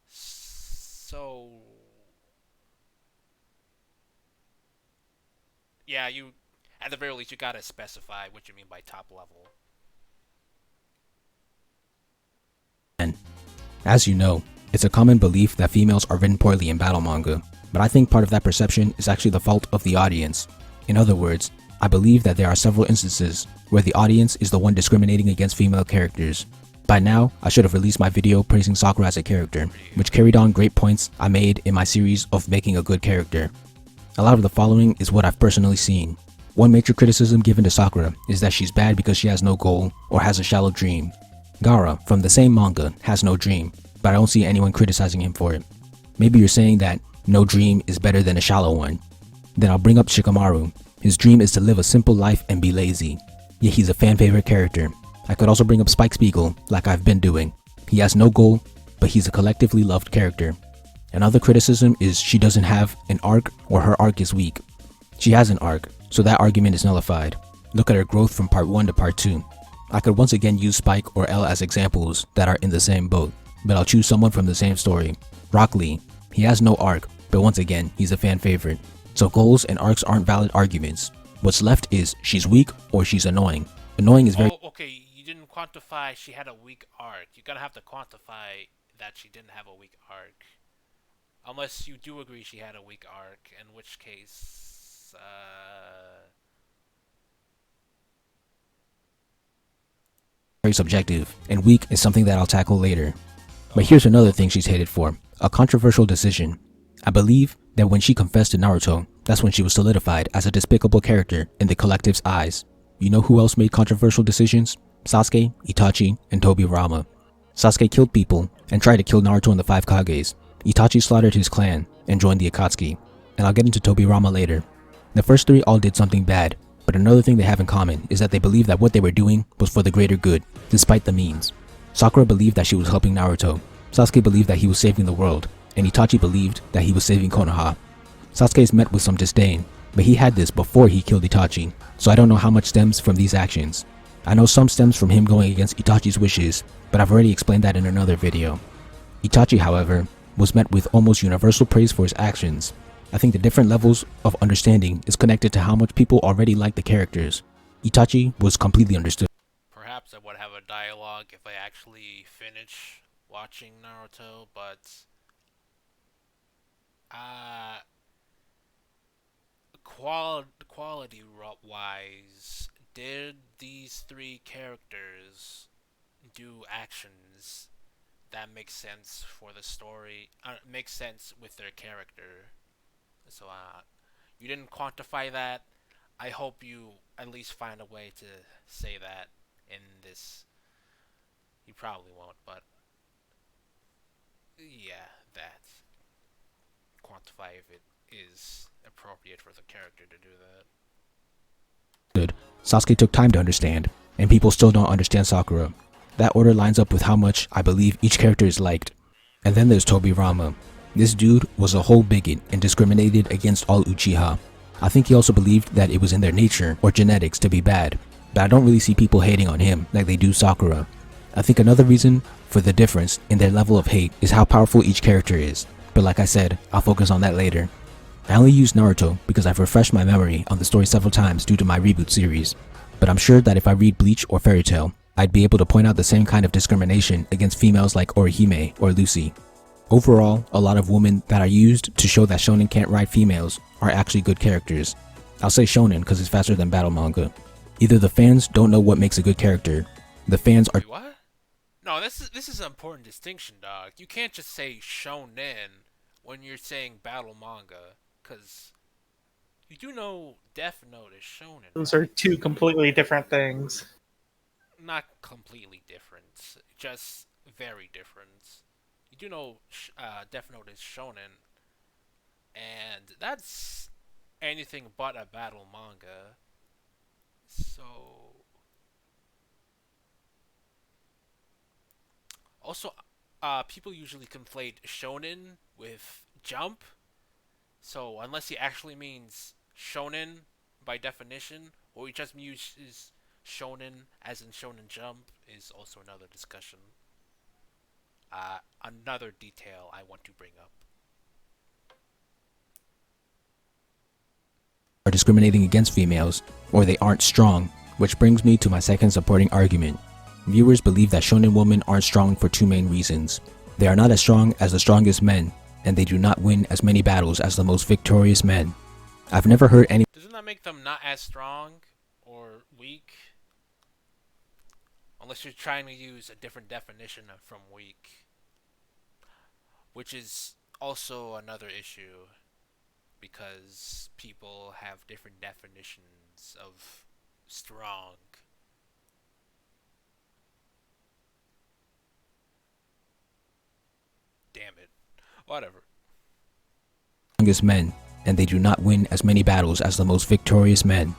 So yeah, you at the very least you gotta specify what you mean by top level. As you know, it's a common belief that females are written poorly in battle manga, but I think part of that perception is actually the fault of the audience. In other words, I believe that there are several instances where the audience is the one discriminating against female characters. By now, I should have released my video praising Sakura as a character, which carried on great points I made in my series of making a good character. A lot of the following is what I've personally seen. One major criticism given to Sakura is that she's bad because she has no goal or has a shallow dream. Gaara, from the same manga, has no dream, but I don't see anyone criticizing him for it. Maybe you're saying that no dream is better than a shallow one. Then I'll bring up Shikamaru. His dream is to live a simple life and be lazy. Yet he's a fan favorite character. I could also bring up Spike Spiegel, like I've been doing. He has no goal, but he's a collectively loved character. Another criticism is she doesn't have an arc or her arc is weak. She has an arc, so that argument is nullified. Look at her growth from part 1 to part 2. I could once again use Spike or L as examples that are in the same boat, but I'll choose someone from the same story. Rock Lee. He has no arc, but once again, he's a fan favorite. So goals and arcs aren't valid arguments. What's left is she's weak or she's annoying. Annoying is very— Oh, okay, you didn't quantify she had a weak arc. You're gonna have to quantify that she didn't have a weak arc. Unless you do agree she had a weak arc, in which case, very subjective, and weak is something that I'll tackle later. But here's another thing she's hated for, a controversial decision. I believe that when she confessed to Naruto, that's when she was solidified as a despicable character in the collective's eyes. You know who else made controversial decisions? Sasuke, Itachi, and Tobirama. Sasuke killed people and tried to kill Naruto and the 5 Kages. Itachi slaughtered his clan and joined the Akatsuki, and I'll get into Tobirama later. The first 3 all did something bad, but another thing they have in common is that they believed that what they were doing was for the greater good, despite the means. Sakura believed that she was helping Naruto, Sasuke believed that he was saving the world, and Itachi believed that he was saving Konoha. Sasuke is met with some disdain, but he had this before he killed Itachi, so I don't know how much stems from these actions. I know some stems from him going against Itachi's wishes, but I've already explained that in another video. Itachi, however, was met with almost universal praise for his actions. I think the different levels of understanding is connected to how much people already like the characters. Itachi was completely understood. perhaps I would have a dialogue if I actually finish watching Naruto, but uh quality wise, did these 3 characters do actions that make sense for the story, make sense with their character? So you didn't quantify that. I hope you at least find a way to say that in this. You probably won't, but yeah, that. Quantify if it is appropriate for the character to do that. Sasuke took time to understand, and people still don't understand Sakura. That order lines up with how much I believe each character is liked. And then there's Tobirama. This dude was a whole bigot and discriminated against all Uchiha. I think he also believed that it was in their nature or genetics to be bad, but I don't really see people hating on him like they do Sakura. I think another reason for the difference in their level of hate is how powerful each character is, but like I said, I'll focus on that later. I only use Naruto because I've refreshed my memory on the story several times due to my reboot series, but I'm sure that if I read Bleach or Fairy Tail, I'd be able to point out the same kind of discrimination against females like Orihime or Lucy. Overall, a lot of women that are used to show that shonen can't ride females are actually good characters. I'll say shonen because it's faster than battle manga. Either the fans don't know what makes a good character, the fans are— Wait, what? No, this is an important distinction, dog. You can't just say shonen when you're saying battle manga, cause you do know Death Note is shonen. Those right? are 2 completely different things. Not completely different, just very different. You do know Death Note is shonen, and that's anything but a battle manga. So also, people usually conflate shonen with jump. So unless he actually means shonen by definition, or he just uses shonen as in shonen jump, is also another discussion. Another detail I want to bring up. Are discriminating against females, or they aren't strong, which brings me to my second supporting argument. Viewers believe that shonen women aren't strong for two main reasons. They are not as strong as the strongest men, and they do not win as many battles as the most victorious men. I've never heard any Doesn't that make them not as strong or weak? Unless you're trying to use a different definition from weak. Which is also another issue. Because people have different definitions of strong. Damn it. Whatever. strongest men, and they do not win as many battles as the most victorious men.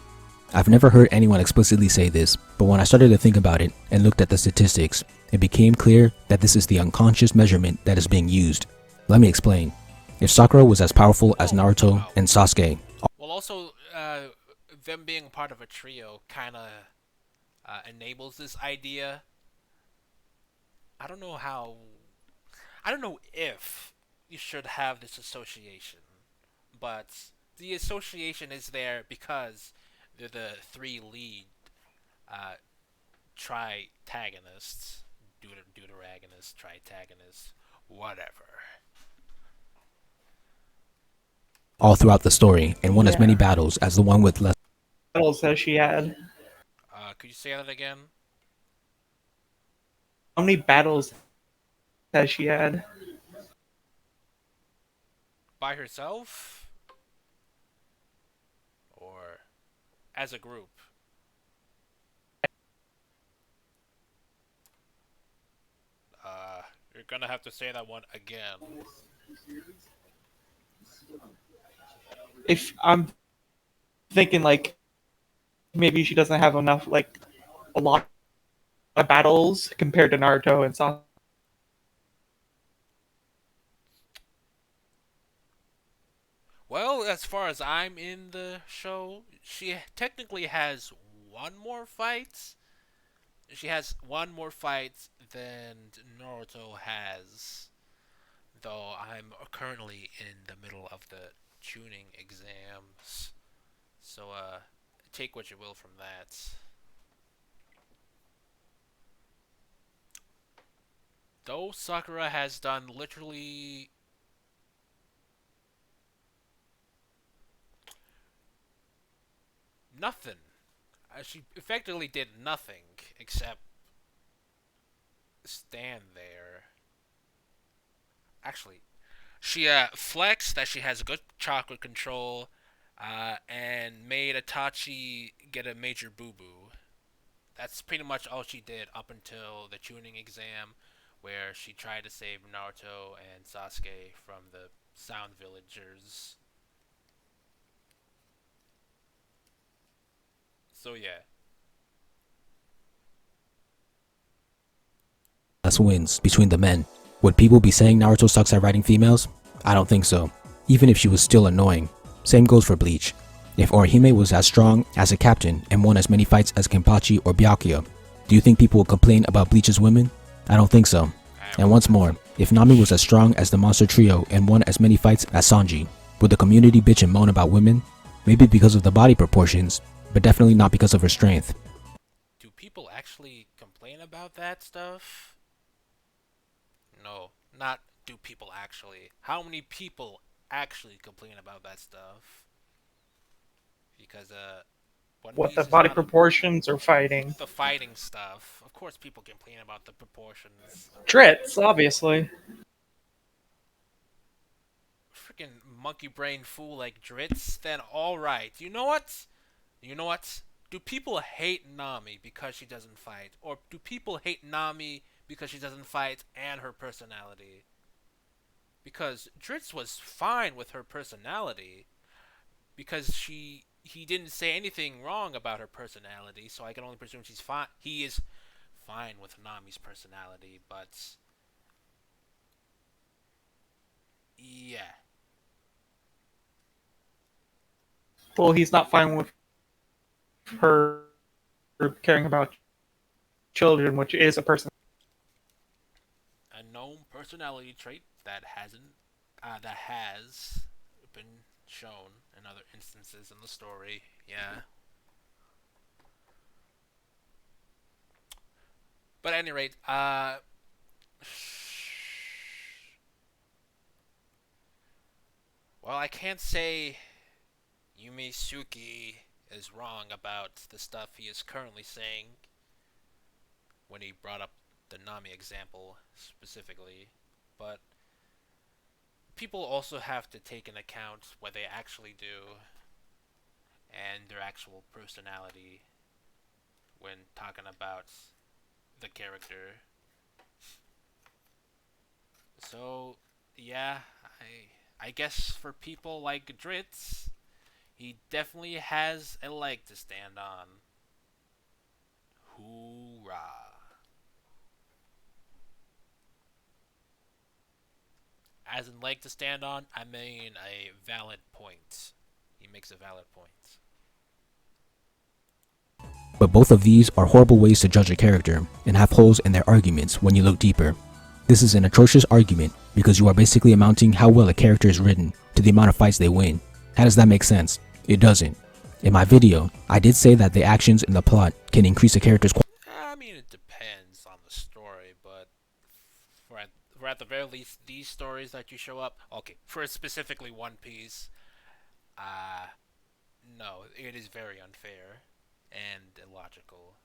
I've never heard anyone explicitly say this, but when I started to think about it and looked at the statistics, it became clear that this is the unconscious measurement that is being used. Let me explain. If Sakura was as powerful as Naruto and Sasuke, Well, also, them being part of a trio kind of enables this idea. I don't know how. I don't know if you should have this association, but the association is there because they're the three lead tritagonists, deuteragonists, tritagonists, whatever. all throughout the story, and won as many battles as the one with less Battles that she had. Could you say that again? How many battles has she had? By herself? Or as a group? You're gonna have to say that one again. If I'm thinking like maybe she doesn't have enough, like a lot of battles compared to Naruto and Sasuke. Well, as far as I'm in the show, she technically has one more fight. She has one more fight than Naruto has. Though I'm currently in the middle of the tuning exams. So, take what you will from that. Though Sakura has done literally nothing. She effectively did nothing except stand there. Actually, she flexed that she has good chakra control, and made Itachi get a major boo-boo. That's pretty much all she did up until the tuning exam, where she tried to save Naruto and Sasuke from the Sound Villagers. So yeah. wins between the men. Would people be saying Naruto sucks at writing females? I don't think so, even if she was still annoying. Same goes for Bleach. If Orihime was as strong as a captain and won as many fights as Kenpachi or Byakuya, do you think people would complain about Bleach's women? I don't think so. And once more, if Nami was as strong as the Monster Trio and won as many fights as Sanji, would the community bitch and moan about women? Maybe because of the body proportions, but definitely not because of her strength. Do people actually complain about that stuff? No, not do people actually. How many people actually complain about that stuff? Because What, the body proportions or fighting? the fighting stuff. Of course people complain about the proportions. Drits, obviously. Freaking monkey brain fool like Dritz, then alright. You know what? You know what? Do people hate Nami because she doesn't fight? Or do people hate Nami because she doesn't fight and her personality? Because Dritz was fine with her personality. Because he didn't say anything wrong about her personality, so I can only presume she's fine. He is fine with Nami's personality, but yeah. Well, he's not fine with her caring about children, which is a person. A known personality trait that has been shown in other instances in the story. Yeah. But at any rate, well, I can't say Yumi Suki is wrong about the stuff he is currently saying when he brought up the Nami example specifically, but people also have to take into account what they actually do and their actual personality when talking about the character. So, yeah, I guess for people like Dritz, he definitely has a leg to stand on. Hoorah. As in leg to stand on, I mean a valid point. He makes a valid point. But both of these are horrible ways to judge a character and have holes in their arguments when you look deeper. This is an atrocious argument because you are basically amounting how well a character is written to the amount of fights they win. How does that make sense? It doesn't. In my video, I did say that the actions in the plot can increase a character's I mean, it depends on the story, but for at the very least, these stories that you show up, okay, for specifically One Piece, no, it is very unfair and illogical.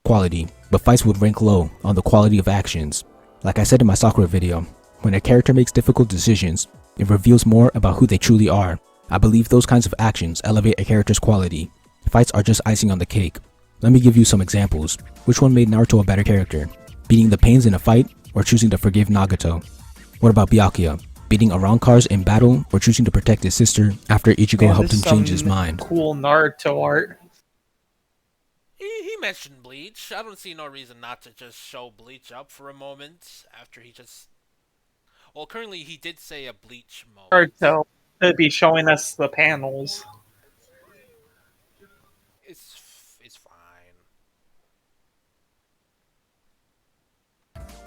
Quality, but fights would rank low on the quality of actions. Like I said in my Sakura video, when a character makes difficult decisions, it reveals more about who they truly are. I believe those kinds of actions elevate a character's quality. Fights are just icing on the cake. Let me give you some examples. Which one made Naruto a better character? Beating the pains in a fight, or choosing to forgive Nagato? What about Byakuya? Beating Arrancars in battle, or choosing to protect his sister after Ichigo helped him change his mind? Cool Naruto art. He mentioned Bleach. I don't see no reason not to just show Bleach up for a moment after he just... Well, currently he did say a Bleach moment. Naruto could be showing us the panels. It's fine.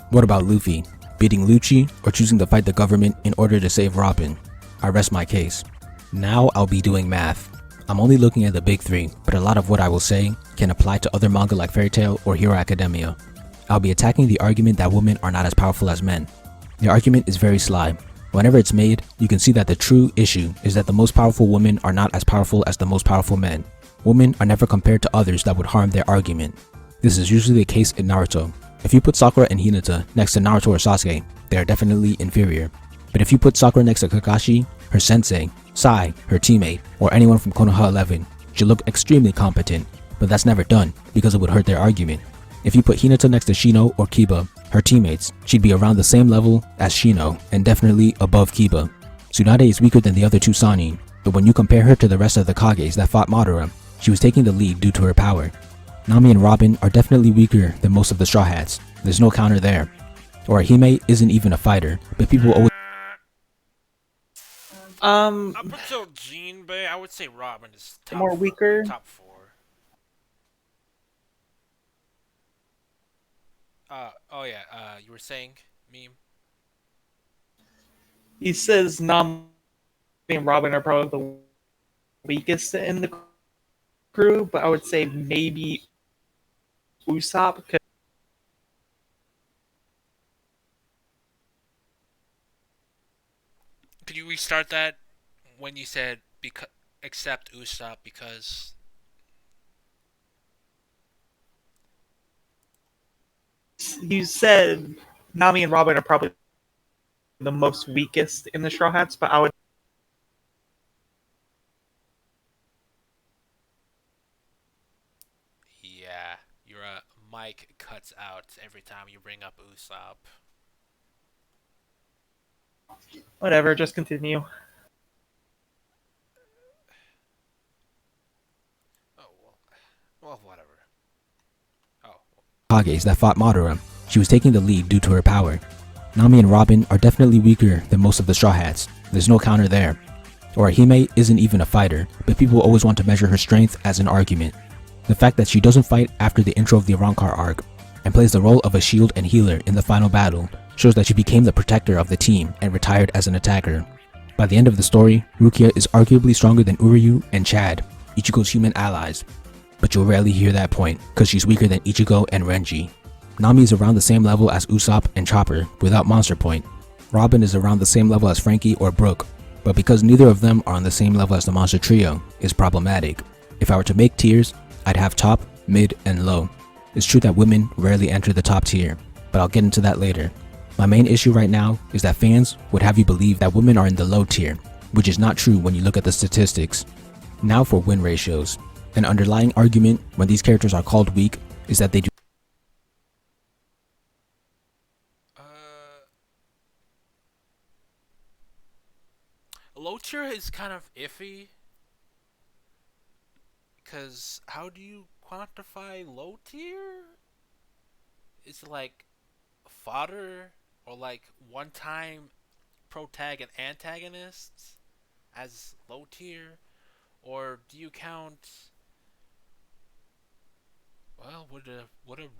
What about Luffy? Beating Lucci, or choosing to fight the government in order to save Robin? I rest my case. Now I'll be doing math. I'm only looking at the big three, but a lot of what I will say can apply to other manga like Fairy Tail or Hero Academia. I'll be attacking the argument that women are not as powerful as men. The argument is very sly. Whenever it's made, you can see that the true issue is that the most powerful women are not as powerful as the most powerful men. Women are never compared to others that would harm their argument. This is usually the case in Naruto. If you put Sakura and Hinata next to Naruto or Sasuke, they are definitely inferior. But if you put Sakura next to Kakashi, her sensei, Sai, her teammate, or anyone from Konoha 11, she'll look extremely competent, but that's never done because it would hurt their argument. If you put Hinata next to Shino or Kiba, her teammates, she'd be around the same level as Shino and definitely above Kiba. Tsunade is weaker than the other two Sannin, but when you compare her to the rest of the Kages that fought Madara, she was taking the lead due to her power. Nami and Robin are definitely weaker than most of the Straw Hats. There's no counter there. Orihime isn't even a fighter, but people always... Up until Jinbei, I would say Robin is more weaker. Top 4. Oh yeah, you were saying, Meme? He says Nami and Robin are probably the weakest in the crew, but I would say maybe Usopp. Could you restart that when you said except Usopp because... You said Nami and Robin are probably the most weakest in the Straw Hats, but I would... Yeah, your mic cuts out every time you bring up Usopp. Whatever, just continue. Oh, well, whatever. Kages that fought Madara, she was taking the lead due to her power. Nami and Robin are definitely weaker than most of the Straw Hats. There's no counter there. Orihime isn't even a fighter, but people always want to measure her strength as an argument. The fact that she doesn't fight after the intro of the Arrancar arc and plays the role of a shield and healer in the final battle, shows that she became the protector of the team and retired as an attacker. By the end of the story, Rukia is arguably stronger than Uryu and Chad, Ichigo's human allies, but you'll rarely hear that point because she's weaker than Ichigo and Renji. Nami is around the same level as Usopp and Chopper without Monster Point. Robin is around the same level as Frankie or Brook, but because neither of them are on the same level as the Monster Trio, is problematic. If I were to make tiers, I'd have top, mid, and low. It's true that women rarely enter the top tier, but I'll get into that later. My main issue right now is that fans would have you believe that women are in the low tier, which is not true when you look at the statistics. Now for win ratios. An underlying argument when these characters are called weak is that they do Low tier is kind of iffy, because how do you quantify low tier? Is it like fodder or like one-time protag and antagonists as low tier, or do you count? Well, would a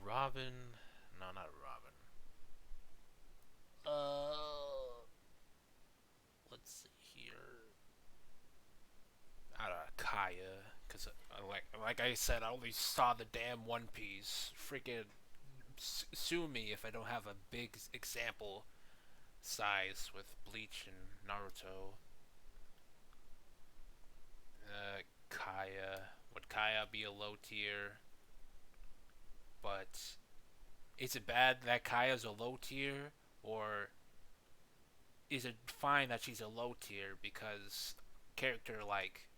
Robin? No, not a Robin. Let's see here. I don't know, Kaya, because like I said, I only saw the damn One Piece. Freaking sue me if I don't have a big example size with Bleach and Naruto. Kaya. Would Kaya be a low tier? But is it bad that Kaya's a low tier, or is it fine that she's a low tier because character like,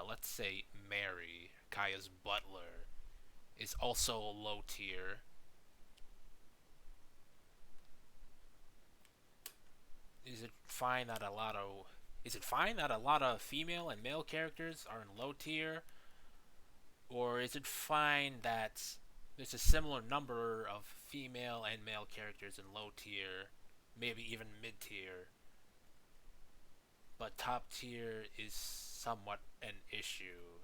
let's say Mary, Kaya's butler, is also a low tier? Is it fine that a lot of female and male characters are in low tier, or is it fine that there's a similar number of female and male characters in low tier, maybe even mid tier, but top tier is somewhat an issue?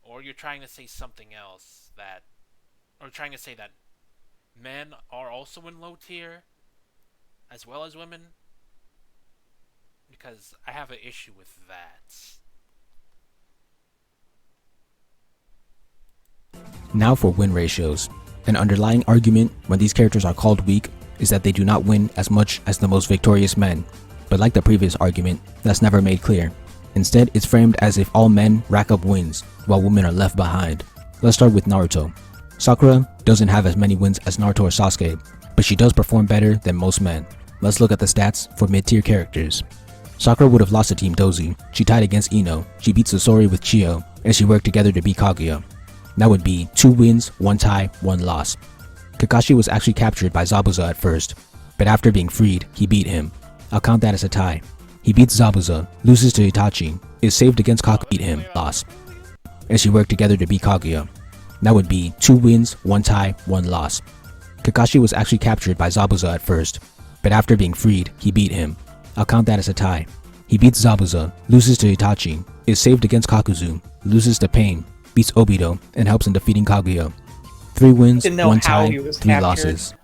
Or you're trying to say something else, or trying to say that men are also in low tier as well as women? Because I have an issue with that. Now for win ratios. An underlying argument when these characters are called weak is that they do not win as much as the most victorious men, but like the previous argument, that's never made clear. Instead, it's framed as if all men rack up wins, while women are left behind. Let's start with Naruto. Sakura doesn't have as many wins as Naruto or Sasuke, but she does perform better than most men. Let's look at the stats for mid-tier characters. Sakura would have lost to Team Dozu, she tied against Ino, she beat Sasori with Chio, and she worked together to beat Kaguya. That would be 2 wins, 1 tie, 1 loss. Kakashi was actually captured by Zabuza at first, but after being freed, he beat him. I'll count that as a tie. He beats Zabuza, loses to Itachi, is saved against Kakuya, beat him, loss. And she worked together to beat Kaguya. That would be 2 wins, 1 tie, 1 loss. Kakashi was actually captured by Zabuza at first, but after being freed, he beat him. I'll count that as a tie. He beats Zabuza, loses to Itachi, is saved against Kakuzu, loses to Pain, beats Obito, and helps in defeating Kaguya. 3 wins, 1 tie, 3 losses.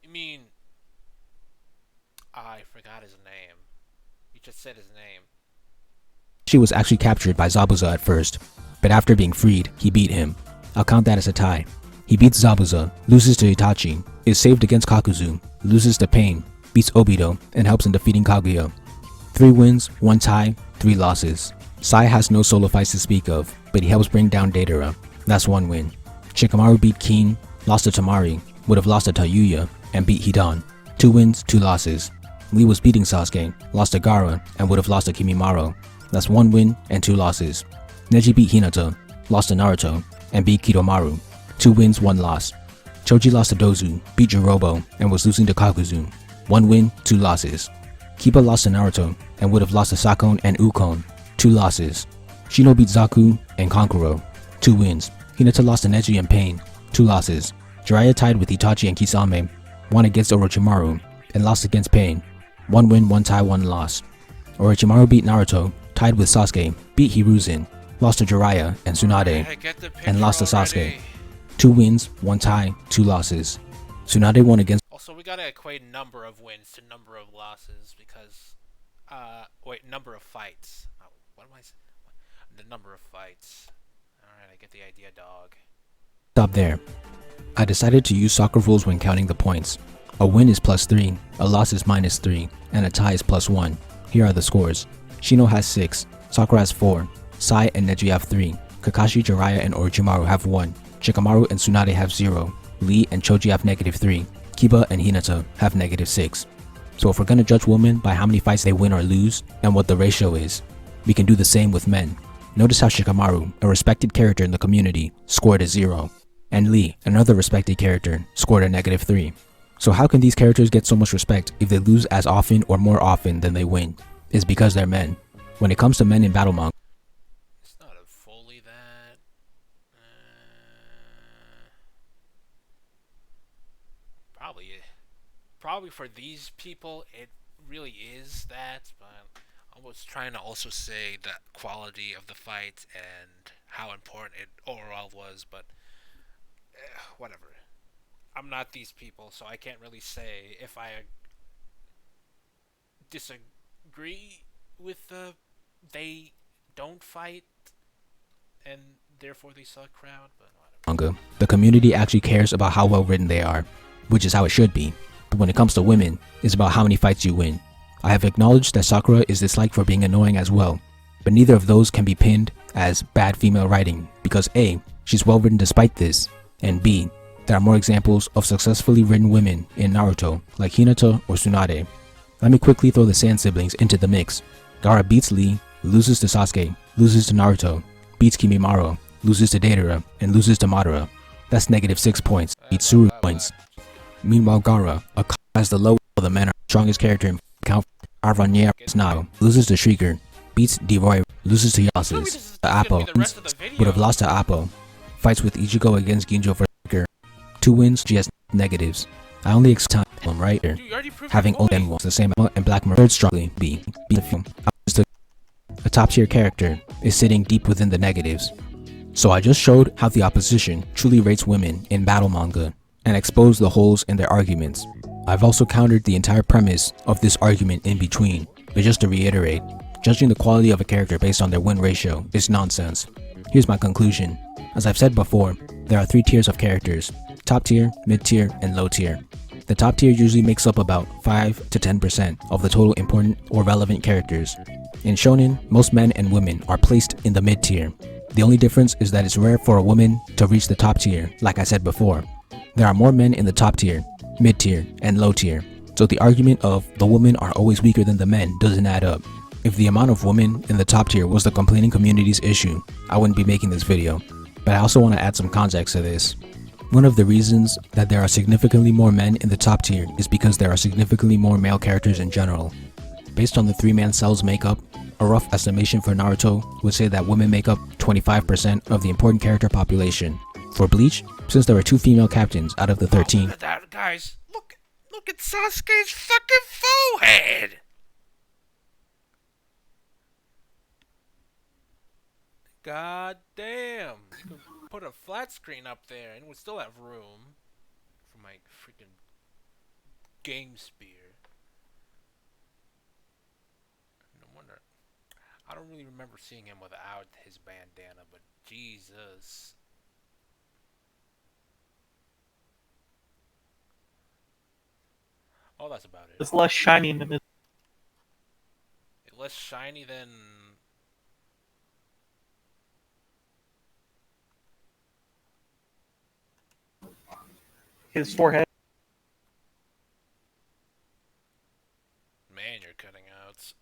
You mean, I forgot his name. You just said his name. She was actually captured by Zabuza at first, but after being freed, he beat him. I'll count that as a tie. He beats Zabuza, loses to Itachi, is saved against Kakuzu, loses to Pain, beats Obito, and helps in defeating Kaguya. 3 wins, 1 tie, 3 losses. Sai has no solo fights to speak of, but he helps bring down Deidara. That's 1 win. Shikamaru beat Kin, lost to Tamari, would have lost to Tayuya, and beat Hidan. 2 wins, 2 losses. Lee was beating Sasuke, lost to Gaara, and would have lost to Kimimaro. That's 1 win and 2 losses. Neji beat Hinata, lost to Naruto, and beat Kidomaru. 2 wins, 1 loss. Choji lost to Dozu, beat Jirobo, and was losing to Kakuzu. 1 win, 2 losses. Kiba lost to Naruto, and would have lost to Sakon and Ukon. 2 losses. Shino beat Zaku and Kankuro. 2 wins. Hinata lost to Neji and Pain. 2 losses. Jiraiya tied with Itachi and Kisame, won against Orochimaru, and lost against Pain. 1 win, 1 tie, 1 loss. Orochimaru beat Naruto, tied with Sasuke, beat Hiruzen, lost to Jiraiya and Tsunade, I get the picture and lost to already. Sasuke. 2 wins, 1 tie, 2 losses. Tsunade won against Also, we gotta equate number of wins to number of losses because, wait, number of fights. Oh, what am I saying? The number of fights. Alright, I get the idea, dog. Stop there. I decided to use soccer rules when counting the points. A win is +3, a loss is -3, and a tie is +1. Here are the scores. Shino has 6, Sakura has 4, Sai and Neji have 3, Kakashi, Jiraiya, and Orochimaru have 1, Shikamaru and Tsunade have 0, Lee and Choji have -3, Kiba and Hinata have -6. So if we're gonna judge women by how many fights they win or lose, and what the ratio is, we can do the same with men. Notice how Shikamaru, a respected character in the community, scored a 0, and Lee, another respected character, scored a -3. So how can these characters get so much respect if they lose as often or more often than they win? It's because they're men. When it comes to men in battle manga, It's not a fully that. Probably for these people, it really is that. But I was trying to also say the quality of the fight and how important it overall was. But whatever. I'm not these people, so I can't really say if I disagree with they don't fight and therefore they suck crowd, but whatever. the community actually cares about how well written they are, which is how it should be. But when it comes to women, it's about how many fights you win. I have acknowledged that Sakura is disliked for being annoying as well, but neither of those can be pinned as bad female writing because A, she's well written despite this, and B, there are more examples of successfully written women in Naruto, like Hinata or Tsunade. Let me quickly throw the Sand siblings into the mix. Gaara beats Lee, loses to Sasuke, loses to Naruto, beats Kimimaro, loses to Deidara, and loses to Madara. That's -6 points, beats Tsuru points. Meanwhile Gaara, has the lowest of the men, are the strongest character in count. Arvanier is now, loses to Shrieker, beats Deroy, loses to Yasus, to Appo, would have lost to Appo, fights with Ichigo against Ginjo for 2 wins, GS negatives. I only time them right here. Having only one the same amount and Black Mirror strongly beat the film. A top tier character is sitting deep within the negatives. So I just showed how the opposition truly rates women in battle manga and exposed the holes in their arguments. I've also countered the entire premise of this argument in between, but just to reiterate, judging the quality of a character based on their win ratio is nonsense. Here's my conclusion. As I've said before, there are 3 tiers of characters: top tier, mid tier, and low tier. The top tier usually makes up about 5 to 10% of the total important or relevant characters. In shonen, most men and women are placed in the mid tier. The only difference is that it's rare for a woman to reach the top tier, like I said before. There are more men in the top tier, mid tier, and low tier, so the argument of the women are always weaker than the men doesn't add up. If the amount of women in the top tier was the complaining community's issue, I wouldn't be making this video. But I also want to add some context to this. One of the reasons that there are significantly more men in the top tier is because there are significantly more male characters in general. Based on the 3-man cells makeup, a rough estimation for Naruto would say that women make up 25% of the important character population. For Bleach, since there are 2 female captains out of the 13, look at that, guys. Look at Sasuke's fucking forehead. God damn. You could put a flat screen up there and we'd still have room for my freaking game spear. No wonder. I don't really remember seeing him without his bandana, but Jesus. Oh, that's about it. It's less shiny than this. Less shiny than... His forehead. Man, you're cutting out.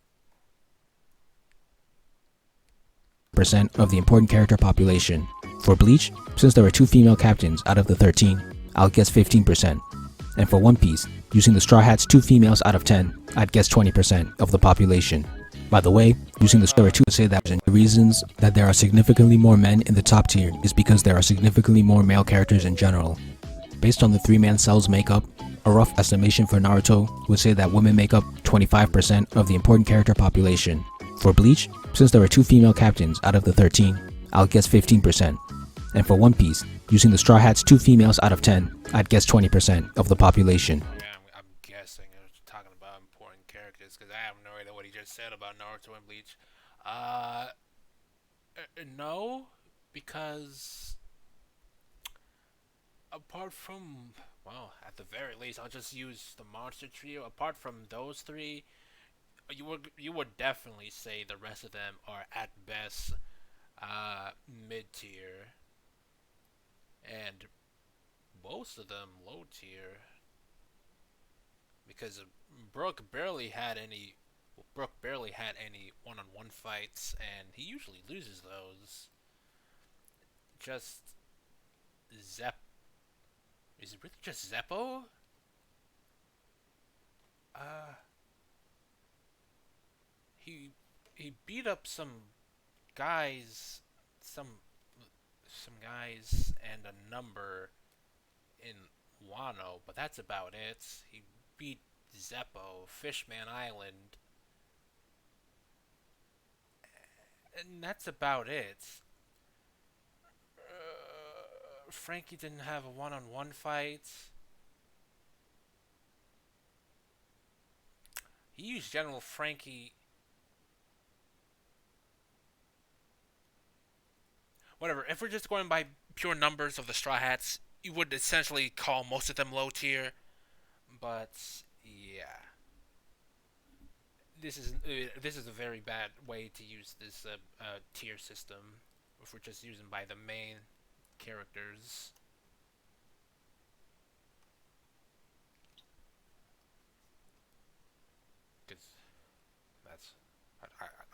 % of the important character population. For Bleach, since there are 2 female captains out of the 13, I'll guess 15%. And for One Piece, using the Straw Hats 2 females out of 10, I'd guess 20% of the population. By the way, using the Story 2 to say that the reasons that there are significantly more men in the top tier is because there are significantly more male characters in general. Based on the 3-man cells makeup, a rough estimation for Naruto would say that women make up 25% of the important character population. For Bleach, since there are 2 female captains out of the 13, I'll guess 15%. And for One Piece, using the Straw Hats 2 females out of 10, I'd guess 20% of the population. Yeah, I'm guessing I was talking about important characters because I have no idea what he just said about Naruto and Bleach. No, because apart from, well, at the very least, I'll just use the Monster Trio. Apart from those 3, you would definitely say the rest of them are at best mid tier, and most of them low tier, because Brook barely had any one-on-one fights, and he usually loses those. Just is it really just Zeppo? He beat up some guys and a number in Wano, but that's about it. He beat Zeppo, Fishman Island, and that's about it. Frankie didn't have a one-on-one fight. He used General Frankie. Whatever, if we're just going by pure numbers of the Straw Hats, you would essentially call most of them low tier. But yeah, this is a very bad way to use this tier system if we're just using by the main characters. Because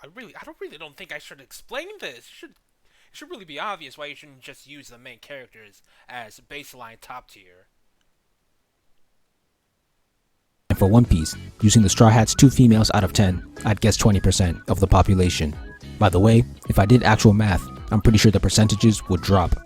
I really don't think I should explain this. It should really be obvious why you shouldn't just use the main characters as baseline top tier. And for One Piece, using the Straw Hats 2 females out of 10, I'd guess 20% of the population. By the way, if I did actual math, I'm pretty sure the percentages would drop.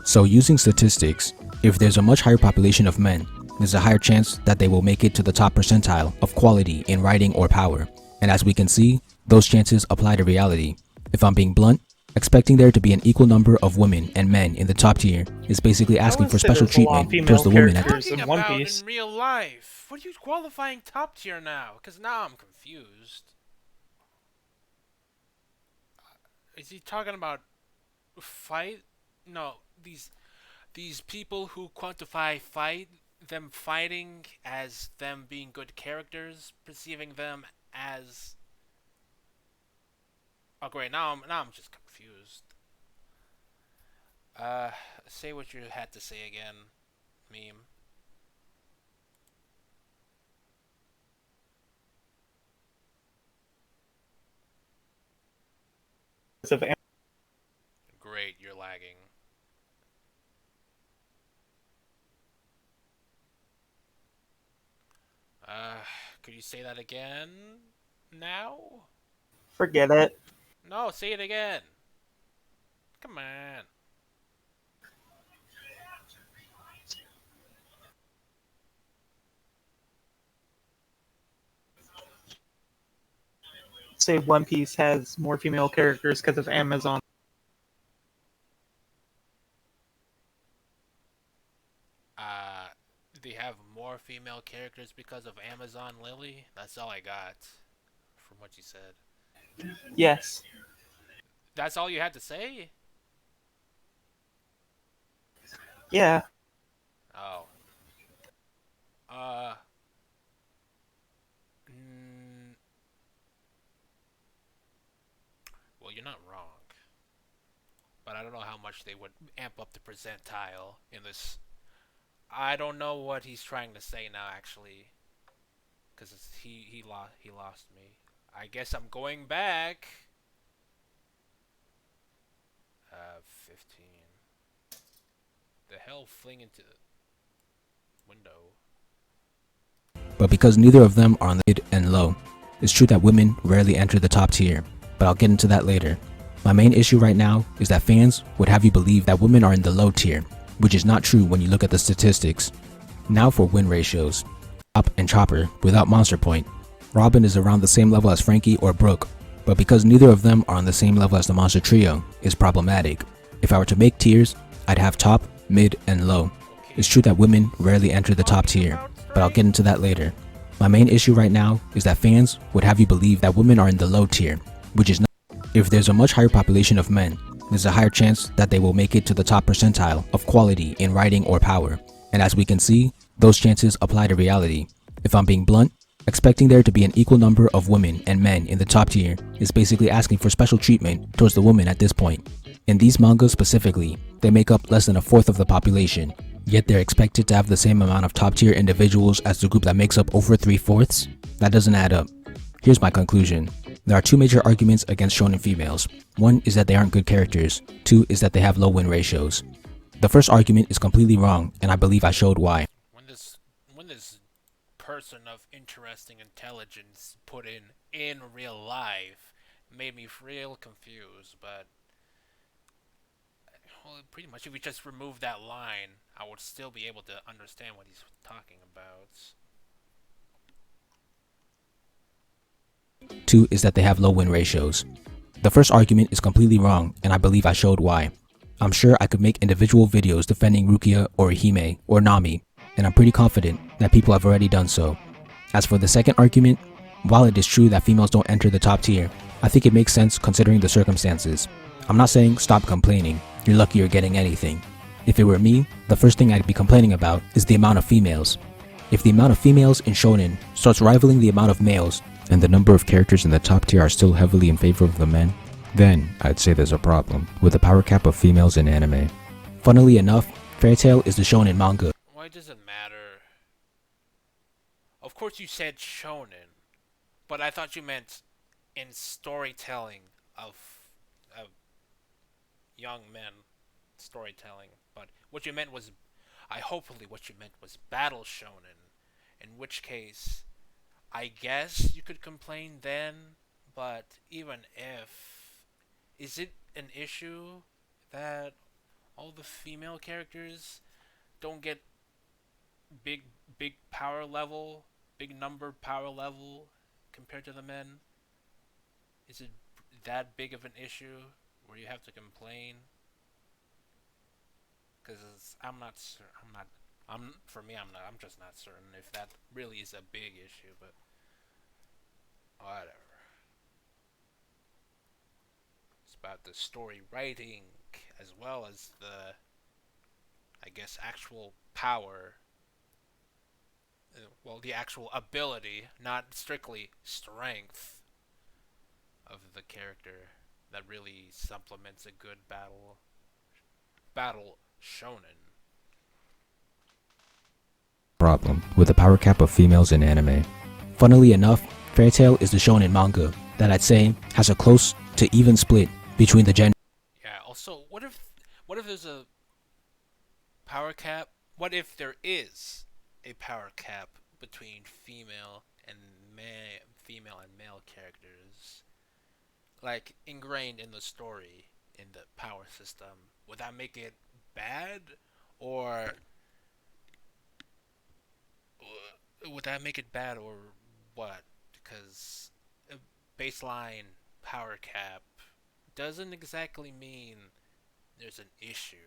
So using statistics, if there's a much higher population of men, there's a higher chance that they will make it to the top percentile of quality in writing or power. And as we can see, those chances apply to reality. If I'm being blunt, expecting there to be an equal number of women and men in the top tier is basically asking for special treatment towards the women at the Talking about in real life. What are you qualifying top tier now? Because now I'm confused. Is he talking about fight? No, these people who quantify them fighting as them being good characters, perceiving them as. Oh great, now I'm just confused. Say what you had to say again, meme. Great, you're lagging. Could you say that again? Now? Forget it. No, say it again. Come on. Say One Piece has more female characters because of Amazon. They have more female characters because of Amazon Lily? That's all I got from what you said. Yes. That's all you had to say? Yeah. Oh. Well, you're not wrong. But I don't know how much they would amp up the percentile in this. I don't know what he's trying to say now, actually. Because he lost me. I guess I'm going back. 15. The hell fling into the window. But because neither of them are on the mid and low, it's true that women rarely enter the top tier, but I'll get into that later. My main issue right now is that fans would have you believe that women are in the low tier, which is not true when you look at the statistics. Now for win ratios. Chop and Chopper without Monster Point. Robin is around the same level as Frankie or Brooke, but because neither of them are on the same level as the Monster Trio, is problematic. If I were to make tiers, I'd have top, mid, and low. It's true that women rarely enter the top tier, but I'll get into that later. My main issue right now is that fans would have you believe that women are in the low tier, which is not. If there's a much higher population of men, there's a higher chance that they will make it to the top percentile of quality in writing or power. And as we can see, those chances apply to reality. If I'm being blunt, expecting there to be an equal number of women and men in the top tier is basically asking for special treatment towards the women at this point. In these mangas specifically, they make up less than a fourth of the population, yet they're expected to have the same amount of top tier individuals as the group that makes up over 3/4? That doesn't add up. Here's my conclusion. There are two major arguments against shonen females. One is that they aren't good characters. Two is that they have low win ratios. The first argument is completely wrong, and I believe I showed why. When this person of interesting intelligence put in real life made me real confused, but well, pretty much if we just remove that line, I would still be able to understand what he's talking about. Two is that they have low win ratios. The first argument is completely wrong, and I believe I showed why. I'm sure I could make individual videos defending Rukia or Hime or Nami, and I'm pretty confident that people have already done so. As for the second argument, while it is true that females don't enter the top tier, I think it makes sense considering the circumstances. I'm not saying stop complaining, you're lucky you're getting anything. If it were me, the first thing I'd be complaining about is the amount of females. If the amount of females in shonen starts rivaling the amount of males, and the number of characters in the top tier are still heavily in favor of the men, then I'd say there's a problem with the power cap of females in anime. Funnily enough, Fairy Tail is the shonen manga. Why does it matter? Of course you said shonen, but I thought you meant in storytelling of young men storytelling. But what you meant was, hopefully what you meant was battle shonen, in which case I guess you could complain then, but even if, is it an issue that all the female characters don't get big power level, big number power level compared to the men? Is it that big of an issue where you have to complain? Because I'm just not certain if that really is a big issue, but whatever. It's about the story writing as well as the, I guess, actual power. Well, the actual ability, not strictly strength, of the character that really supplements a good battle shonen. Problem with the power cap of females in anime. Funnily enough, Fairy Tail is the shonen manga that I'd say has a close to even split between the genders. Yeah, also, what if there's a power cap? What if there is a power cap between female and male characters? Like, ingrained in the story, in the power system. Would that make it bad? Or would that make it bad, or what? Because a baseline power cap doesn't exactly mean there's an issue.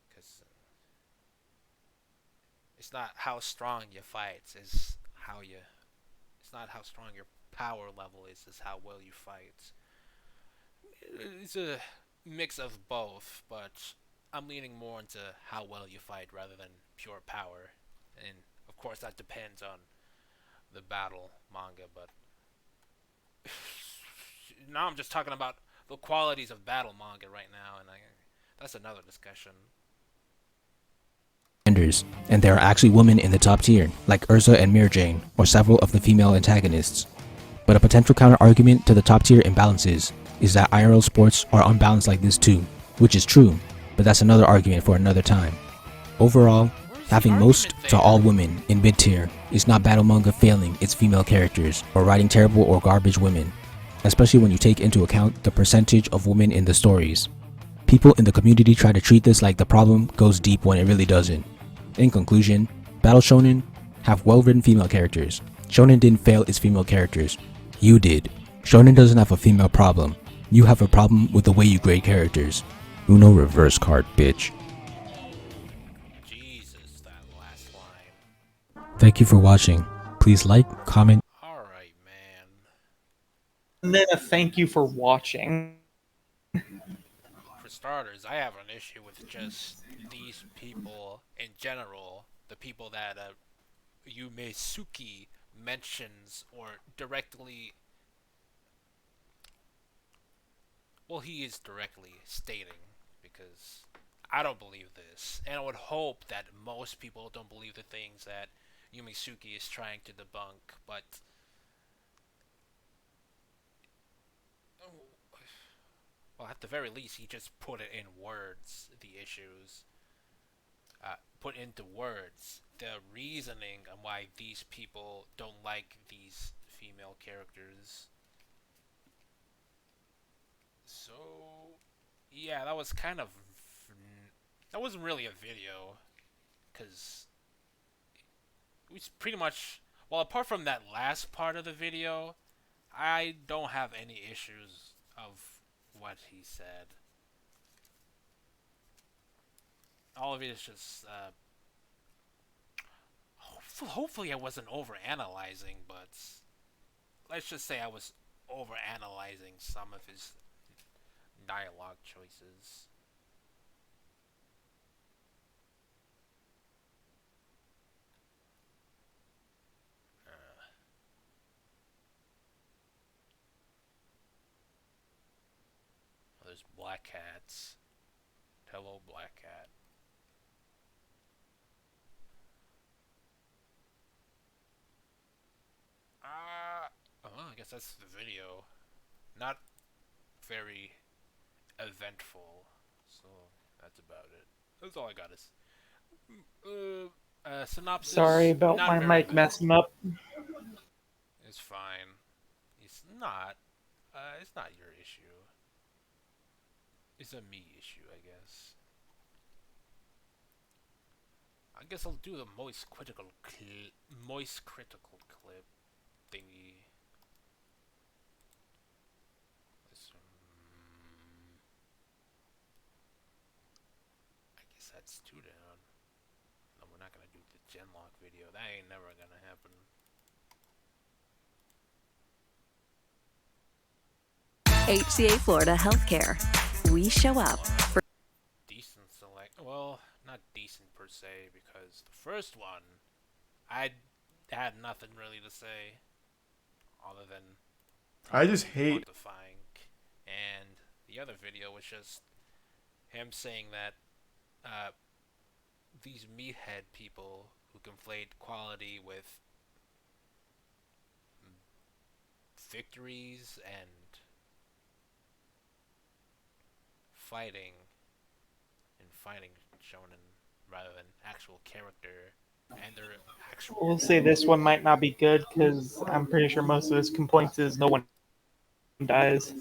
Because it's not how strong you fight, it's not how strong your power level is, it's how well you fight. It's a mix of both, but I'm leaning more into how well you fight rather than pure power. And of course that depends on the battle manga, but now I'm just talking about the qualities of battle manga right now, and that's another discussion. And there are actually women in the top tier, like Urza and Mirjane, or several of the female antagonists. But a potential counter-argument to the top tier imbalances is that IRL sports are unbalanced like this too, which is true, but that's another argument for another time. Overall, having most to all women in mid-tier is not battle manga failing its female characters or writing terrible or garbage women, especially when you take into account the percentage of women in the stories. People in the community try to treat this like the problem goes deep when it really doesn't. In conclusion, Battle Shonen have well-written female characters. Shonen didn't fail its female characters. You did. Shonen doesn't have a female problem. You have a problem with the way you grade characters. Uno reverse card, bitch. Jesus, that last line. Thank you for watching. Please like, comment. Alright, man. And then a thank you for watching. For starters, I have an issue with just these people in general. The people that Yumesuki mentions or directly. Well, he is directly stating, because I don't believe this, and I would hope that most people don't believe the things that Yumesuki is trying to debunk, but well, at the very least, he just put it in words, the issues. Put into words the reasoning on why these people don't like these female characters. So, yeah, that was kind of... That wasn't really a video, because it was pretty much... Well, apart from that last part of the video, I don't have any issues of what he said. All of it is just... hopefully I wasn't over-analyzing, but... Let's just say I was over-analyzing some of his dialogue choices. There's Black Cats. Hello, Black Cat. I guess that's the video. Not very eventful, so that's about it. That's all I got. Is synopsis. Sorry about my mic messing up. It's fine. It's not. It's not your issue. It's a me issue, I guess. I guess I'll do the moist critical clip thingy. I guess that's two down. No, we're not gonna do the Genlock video. That ain't never gonna happen. HCA Florida Healthcare. We show up for Decent select. Well, not decent per se, because the first one, I had nothing really to say, other than I just hate quantifying. And the other video was just him saying that these meathead people who conflate quality with victories and fighting shonen rather than actual character and their actual. We'll say this one might not be good because I'm pretty sure most of his complaints is no one dies.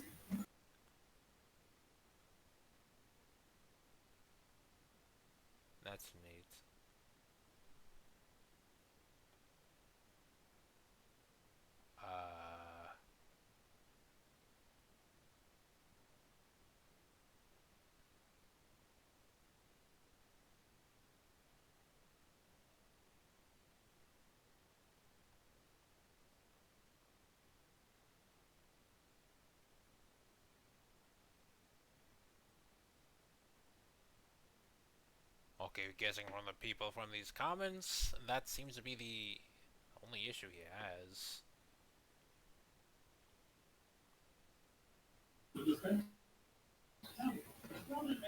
That's neat. Okay, guessing from the people from these comments, that seems to be the only issue he has.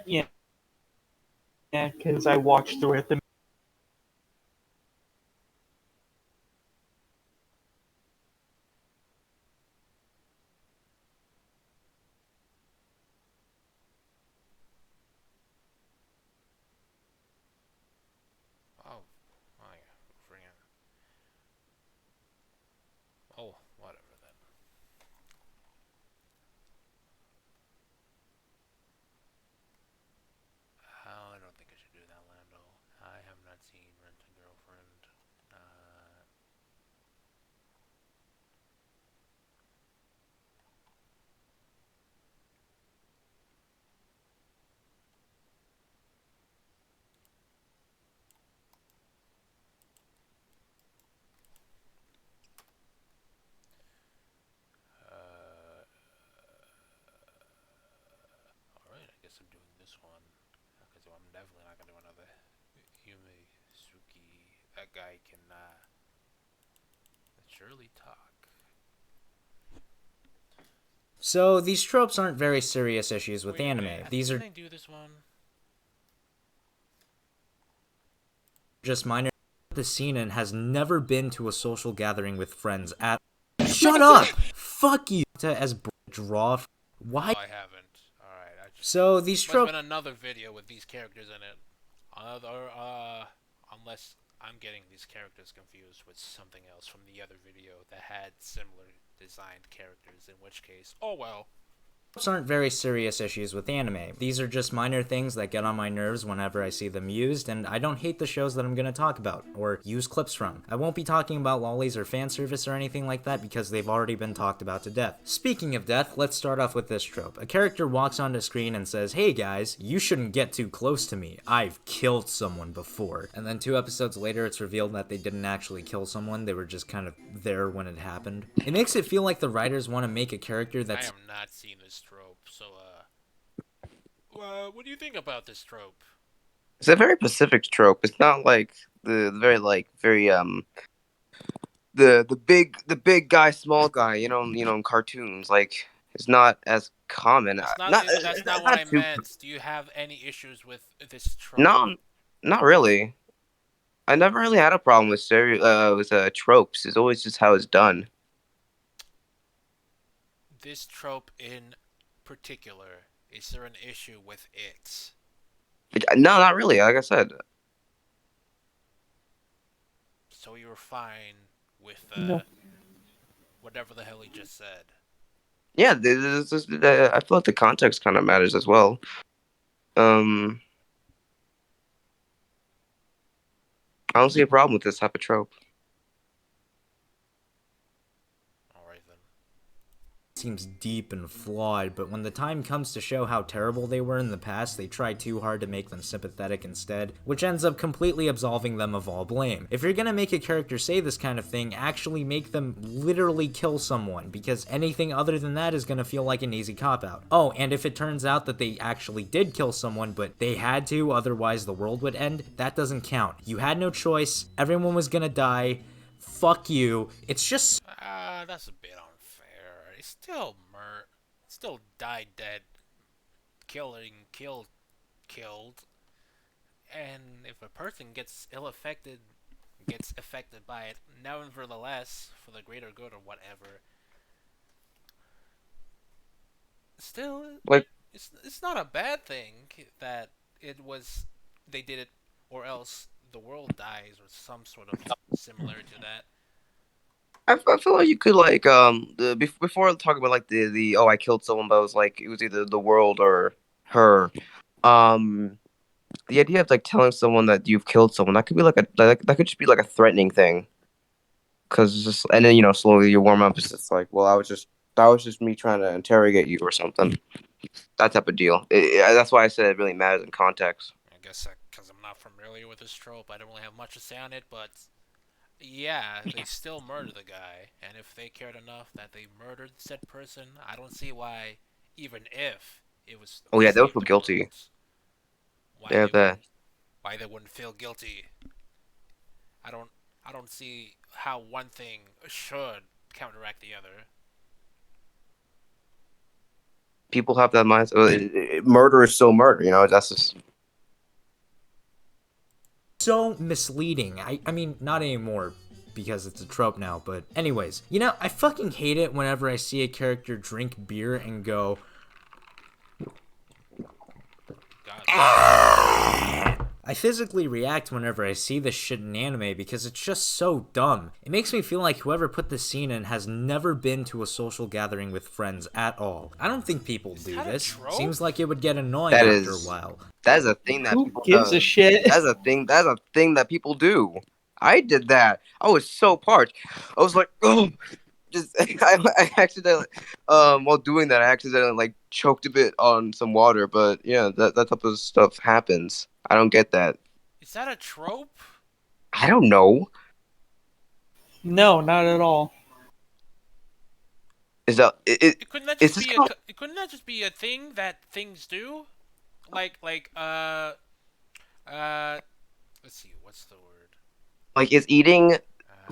Yeah, because I watched through it. Oh, my friggin'. Oh, whatever then. guess I'm doing this one. Because I'm definitely not gonna do another Yume Suki. That guy can surely talk. So these tropes aren't very serious issues with Wait, anime. wait, These are didn't I do this one? just minor. The seinen has never been to a social gathering with friends at. Shut up! Fuck you! As draw. Why? Oh, I haven't. Alright, I just. So these Must tropes. have been another video with these characters in it. Unless I'm getting these characters confused with something else from the other video that had similar designed characters, in which case, oh well. Aren't very serious issues with anime. These are just minor things that get on my nerves whenever I see them used, and I don't hate the shows that I'm going to talk about, or use clips from. I won't be talking about lollies or fan service or anything like that because they've already been talked about to death. Speaking of death, let's start off with this trope. A character walks onto screen and says, "Hey guys, you shouldn't get too close to me. I've killed someone before." And then 2 episodes later it's revealed that they didn't actually kill someone, they were just kind of there when it happened. It makes it feel like the writers want to make a character that's... I am not seeing this trope, so, what do you think about this trope? It's a very specific trope. It's not like the big guy, small guy. You know, in cartoons. Like it's not as common. That's not what I meant. Do you have any issues with this trope? No, not really. I never really had a problem with tropes. It's always just how it's done. This trope in particular, is there an issue with it? No, not really. Like I said. So you're fine with No. whatever the hell he just said. Yeah, I feel like the context kind of matters as well. I don't see a problem with this type of trope. Alright then. seems deep and flawed, but when the time comes to show how terrible they were in the past, they try too hard to make them sympathetic instead, which ends up completely absolving them of all blame. If you're gonna make a character say this kind of thing, actually make them literally kill someone, because anything other than that is gonna feel like an easy cop-out. Oh, and if it turns out that they actually did kill someone, but they had to, otherwise the world would end, that doesn't count. You had no choice, everyone was gonna die, fuck you, it's just... That's a bit unfair. He still died dead. Killed. And if a person gets affected by it, nevertheless, for the greater good or whatever, still, Like, it's not a bad thing that they did it, or else the world dies, or some sort of similar to that. I feel like you could before talking about like the I killed someone, but it was either the world or her. The idea of like telling someone that you've killed someone, that could be that could just be like a threatening thing. Cause just and then slowly you warm up. It's just like, well, that was just me trying to interrogate you or something. That type of deal. That's why I said it really matters in context. I guess because I'm not familiar with this trope, I don't really have much to say on it, but yeah, they still murder the guy, and if they cared enough that they murdered said person, I don't see why, even if it was... Oh yeah, they would feel guilty. Why they wouldn't feel guilty. I don't see how one thing should counteract the other. People have that mindset. Murder is still murder, that's just... so misleading. I mean, not anymore because it's a trope now, but anyways. I fucking hate it whenever I see a character drink beer and go... I physically react whenever I see this shit in anime because it's just so dumb. It makes me feel like whoever put this scene in has never been to a social gathering with friends at all. I don't think people do this. Seems like it would get annoying after a while. That is a thing that Who gives a shit? That's a thing that people do. I did that. I was so parched. I was like, oh, I accidentally, while doing that, I accidentally choked a bit on some water. But yeah, that type of stuff happens. I don't get that. Is that a trope? I don't know. No, not at all. Is that Couldn't that just be a thing that things do? let's see, what's the word? Like, is eating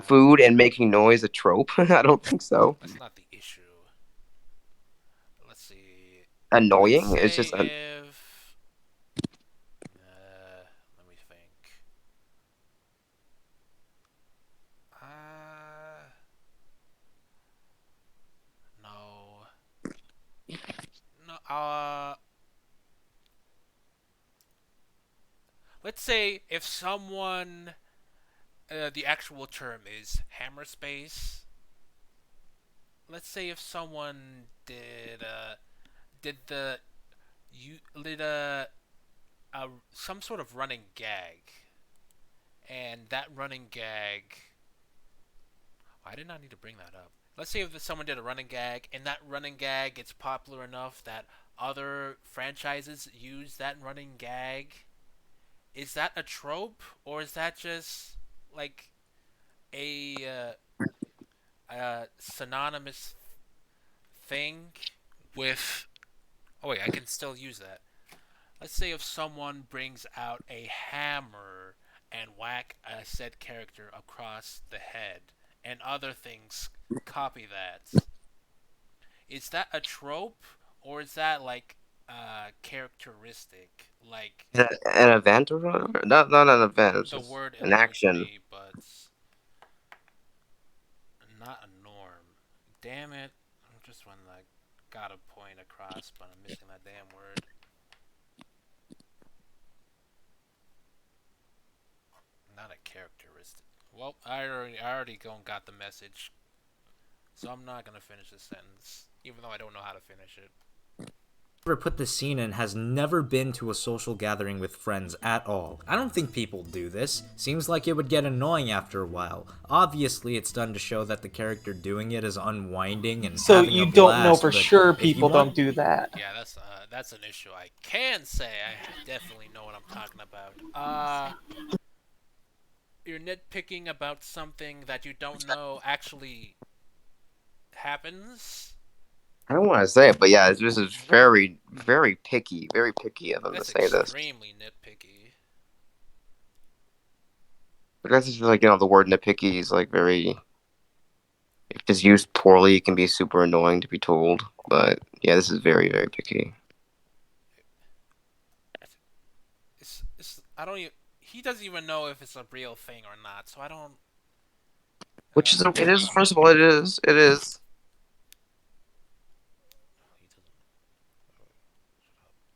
food and making noise a trope? I don't think so. That's not the issue. Let's see. Annoying? Let's It's say just if. Let me think. No. No. Let's say if someone. The actual term is hammer space. Let's say if someone did the you did some sort of running gag, and that running gag. I did not need to bring that up. Let's say if someone did a running gag, and that running gag gets popular enough that other franchises use that running gag. Is that a trope, or is that just like a synonymous thing with? Oh wait, I can still use that. Let's say if someone brings out a hammer and whack a said character across the head, and other things copy that. Is that a trope, or is that like a characteristic? Like an event or whatever. Not an event. It's the just word an eludes action. me, but not a norm. Damn it! I'm just one that got a point across, but I'm missing that damn word. Not a characteristic. Well, I already got the message, so I'm not gonna finish this sentence, even though I don't know how to finish it. Ever put the scene in has never been to a social gathering with friends at all. I don't think people do this. Seems like it would get annoying after a while. Obviously, it's done to show that the character doing it is unwinding and So having you a don't know blast, for but sure if you people want- don't do that. Yeah, that's an issue. I can say I definitely know what I'm talking about. You're nitpicking about something that you don't know actually happens. I don't want to say it, but yeah, this is very, very picky of them to That's say this. extremely nitpicky. I guess it's just like, the word nitpicky is like very. If it's used poorly, it can be super annoying to be told. But yeah, this is very, very picky. I don't even. He doesn't even know if it's a real thing or not, so I don't. Which is it is. First of all, it is. It is.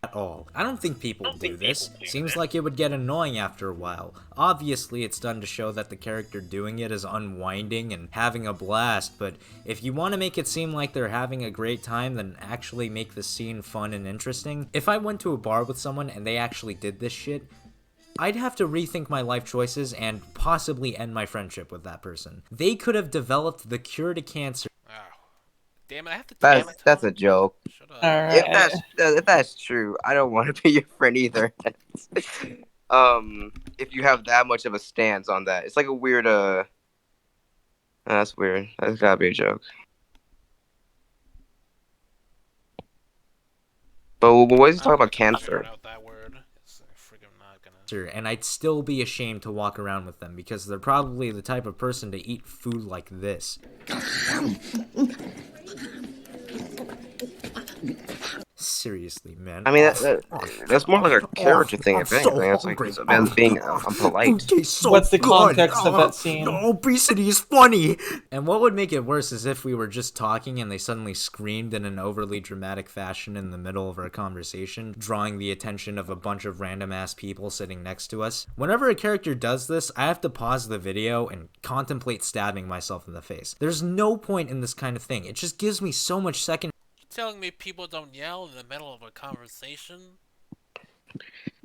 At all. I don't think people do this. Seems like it would get annoying after a while. Obviously, it's done to show that the character doing it is unwinding and having a blast, but if you want to make it seem like they're having a great time, then actually make the scene fun and interesting. If I went to a bar with someone and they actually did this shit, I'd have to rethink my life choices and possibly end my friendship with that person. They could have developed the cure to cancer. Damn it! I have to. Tell That's a joke. Shut up. If that's true, I don't want to be your friend either. If you have that much of a stance on that, it's like a weird. That's weird. That's gotta be a joke. But what is he talking about cancer? And I'd still be ashamed to walk around with them because they're probably the type of person to eat food like this. Seriously, man. I mean, that's more like a character thing, if anything. It's like a man being polite. What's the context of that scene? Obesity is funny! And what would make it worse is if we were just talking and they suddenly screamed in an overly dramatic fashion in the middle of our conversation, drawing the attention of a bunch of random-ass people sitting next to us. Whenever a character does this, I have to pause the video and contemplate stabbing myself in the face. There's no point in this kind of thing. It just gives me so much second. Telling me people don't yell in the middle of a conversation?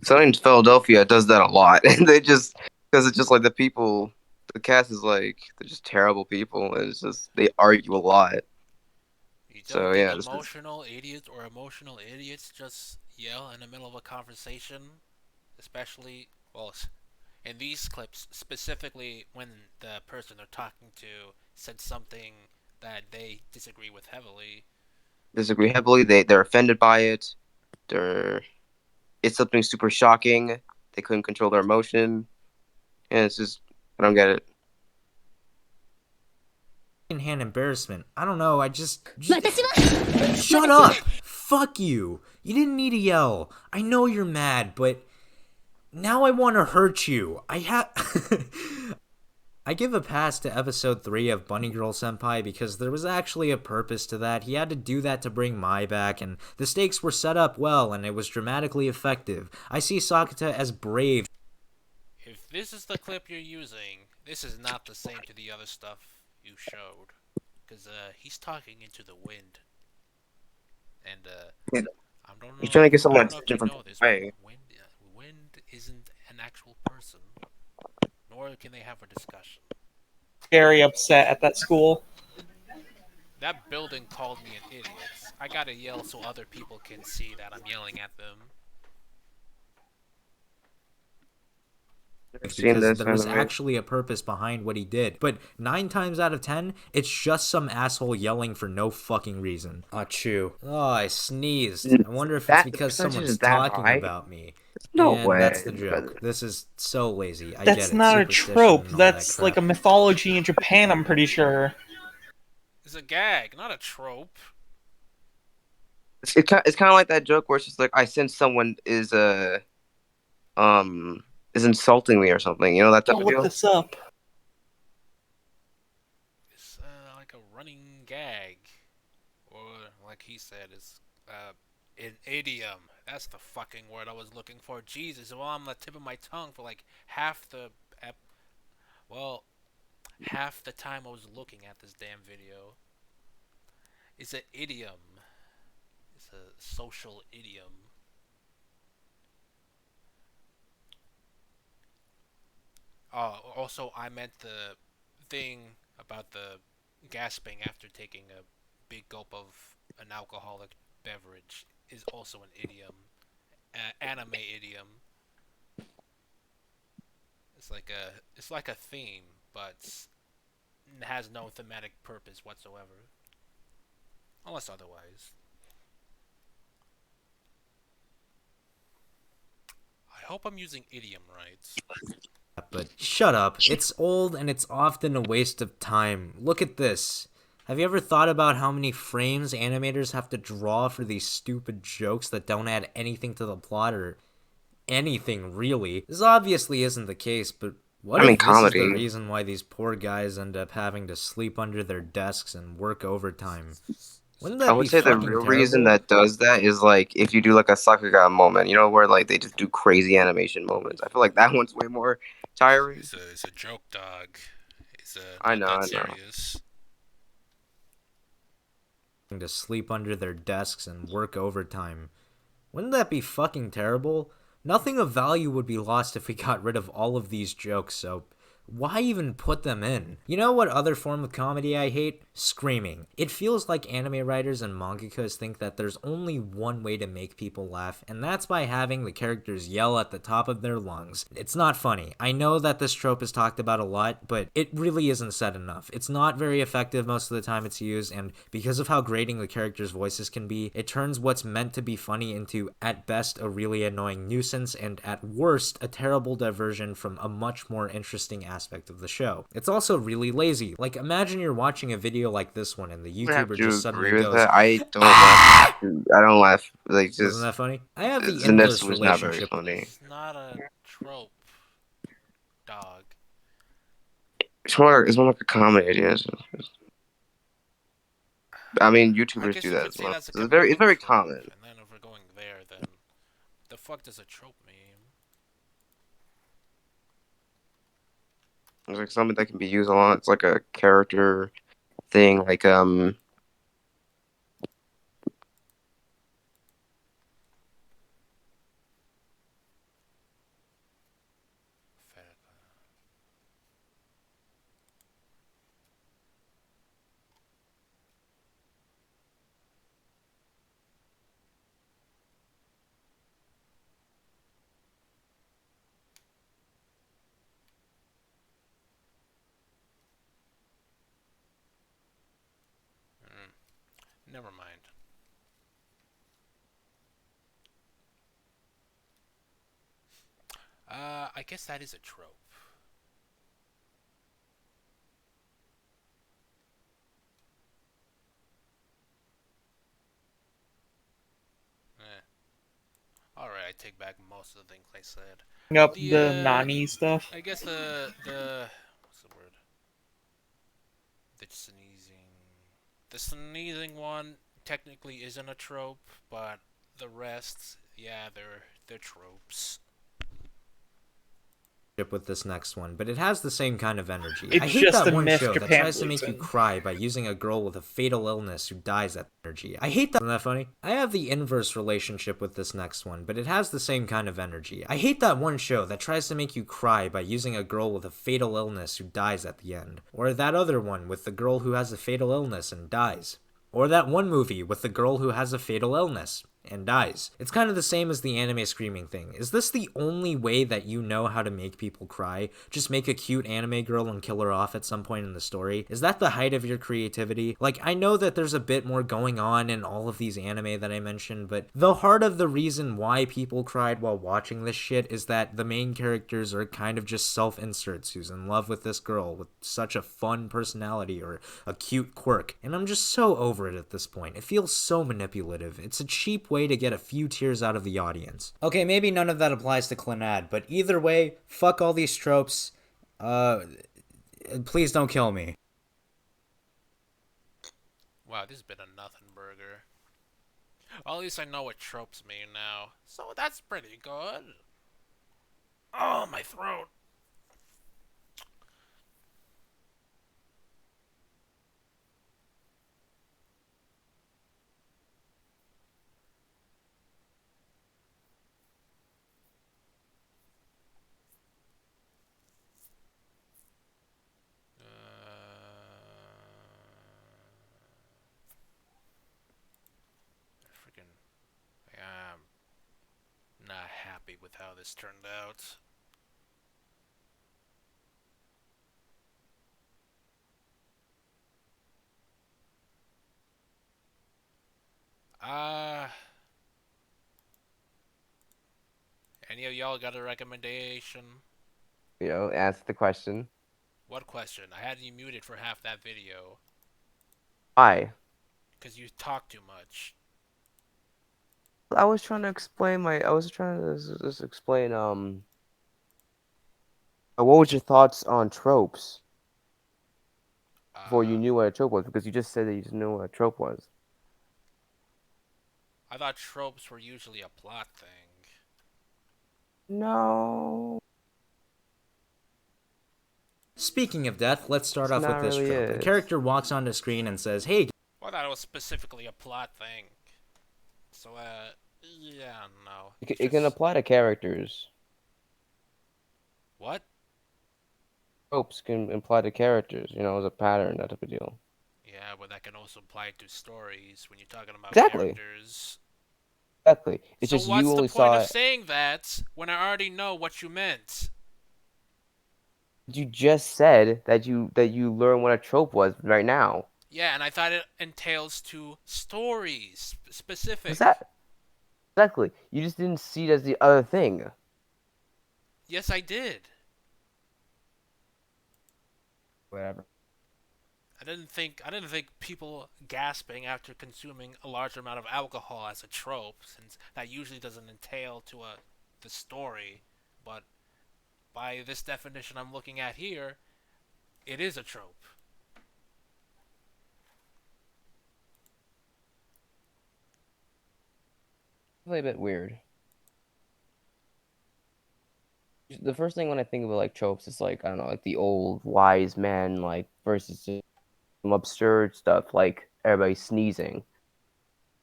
Something in Philadelphia does that a lot, and because it's just like the cast is like they're just terrible people, and it's just they argue a lot. So yeah, emotional idiots just yell in the middle of a conversation, especially in these clips specifically when the person they're talking to said something that they disagree with heavily. They're offended by it. it's something super shocking. They couldn't control their emotion, and it's just I don't get it. Hand embarrassment. I don't know. just shut up. Fuck you. You didn't need to yell. I know you're mad, but now I want to hurt you. I give a pass to episode 3 of Bunny Girl Senpai because there was actually a purpose to that. He had to do that to bring Mai back, and the stakes were set up well, and it was dramatically effective. I see Sakata as brave. If this is the clip you're using, this is not the same to the other stuff you showed. Because he's talking into the wind. And I don't know. He's trying to get someone I don't know if you know this, but wind isn't an actual person. Nor can they have a discussion. Very upset at that school. That building called me an idiot. I gotta yell so other people can see that I'm yelling at them. Because there was actually a purpose behind what he did. But 9 times out of 10, it's just some asshole yelling for no fucking reason. Achoo. Oh, I sneezed. I wonder if it's because someone's talking about me. No and way. That's the joke. This is so lazy. That's get it. Not a trope. That's like a mythology in Japan, I'm pretty sure. It's a gag, not a trope. It's kind of like that joke where it's just like, I sense someone is insulting me or something. You know that type of deal? Look this up. It's like a running gag. Or, like he said, it's an idiom. That's the fucking word I was looking for. Jesus, well, I'm on the tip of my tongue for like half the time I was looking at this damn video. It's an idiom. It's a social idiom. Also, I meant the thing about the gasping after taking a big gulp of an alcoholic beverage is also an idiom. Anime idiom. It's like a theme, but it has no thematic purpose whatsoever. Unless otherwise. I hope I'm using idiom right. But shut up. It's old and it's often a waste of time. Look at this. Have you ever thought about how many frames animators have to draw for these stupid jokes that don't add anything to the plot or anything really? This obviously isn't the case, but what if this is the reason why these poor guys end up having to sleep under their desks and work overtime? Wouldn't that I would say the real reason that does that is like if you do like a Sakuga moment, you know, where like they just do crazy animation moments. I feel like that one's way more tiring. It's a joke, dog. I know. Serious. To sleep under their desks and work overtime. Wouldn't that be fucking terrible? Nothing of value would be lost if we got rid of all of these jokes, so why even put them in? You know what other form of comedy I hate? Screaming. It feels like anime writers and mangakas think that there's only one way to make people laugh, and that's by having the characters yell at the top of their lungs. It's not funny. I know that this trope is talked about a lot, but it really isn't said enough. It's not very effective most of the time it's used, and because of how grating the characters' voices can be, it turns what's meant to be funny into, at best, a really annoying nuisance, and at worst, a terrible diversion from a much more interesting aspect of the show. It's also really lazy. Like, imagine you're watching a video like this one and the YouTuber just suddenly goes, I don't laugh. I don't laugh. Like, just, isn't that funny? I have the inverse relationship. Not very funny. It's not a trope, dog. It's more like a comedy. I mean, YouTubers do that as well. It's very common. And then if we're going there, then the fuck does a trope mean? It's like something that can be used a lot. It's like a character thing, like Never mind. I guess that is a trope. Eh. Alright, I take back most of the things I said. Up The, the Nani stuff. I guess the what's the word? The sneezing. The sneezing one technically isn't a trope, but the rest, yeah, they're tropes. With this next one, but it has the same kind of energy. It's I hate just that a one show Mr. that tries to make you Pantluson. cry by using a girl with a fatal illness who dies at energy. I hate that. Isn't that funny? I have the inverse relationship with this next one, but it has the same kind of energy. I hate that one show that tries to make you cry by using a girl with a fatal illness who dies at the end. Or that other one with the girl who has a fatal illness and dies. Or that one movie with the girl who has a fatal illness and dies. It's kind of the same as the anime screaming thing. Is this the only way that you know how to make people cry? Just make a cute anime girl and kill her off at some point in the story? Is that the height of your creativity? Like, I know that there's a bit more going on in all of these anime that I mentioned, but the heart of the reason why people cried while watching this shit is that the main characters are kind of just self-inserts who's in love with this girl with such a fun personality or a cute quirk, and I'm just so over it at this point. It feels so manipulative. It's a cheap way to get a few tears out of the audience. Okay, maybe none of that applies to Clannad, but either way, fuck all these tropes. Please don't kill me. Wow, this has been a nothing burger. Well, at least I know what tropes mean now, so that's pretty good. Oh, my throat. Freaking, I'm not happy with how this turned out. Any of y'all got a recommendation? Ask the question. What question? I had you muted for half that video. Why? Because you talk too much. I was trying to explain I was trying to just explain, what was your thoughts on tropes before you knew what a trope was? Because you just said that you didn't know what a trope was. I thought tropes were usually a plot thing. No. Speaking of death, let's start off with not this really trope. A it. character walks onto screen and says, "Hey, Well, I thought it was specifically a plot thing. So, yeah, no. It can apply to characters. What? Tropes can apply to characters, as a pattern, that type of deal. Yeah, but that can also apply to stories when you're talking about Exactly. characters. Exactly. It's So just what's you the only point saw of it. saying that when I already know what you meant? You just said that you learned what a trope was right now. Yeah, and I thought it entails to stories, specific. What's that? Exactly. You just didn't see it as the other thing. Yes, I did. Whatever. I didn't think people gasping after consuming a large amount of alcohol as a trope, since that usually doesn't entail to the story. But by this definition I'm looking at here, it is a trope. Really a bit weird. The first thing when I think about like tropes is like, I don't know, like the old wise man like versus just some absurd stuff like everybody sneezing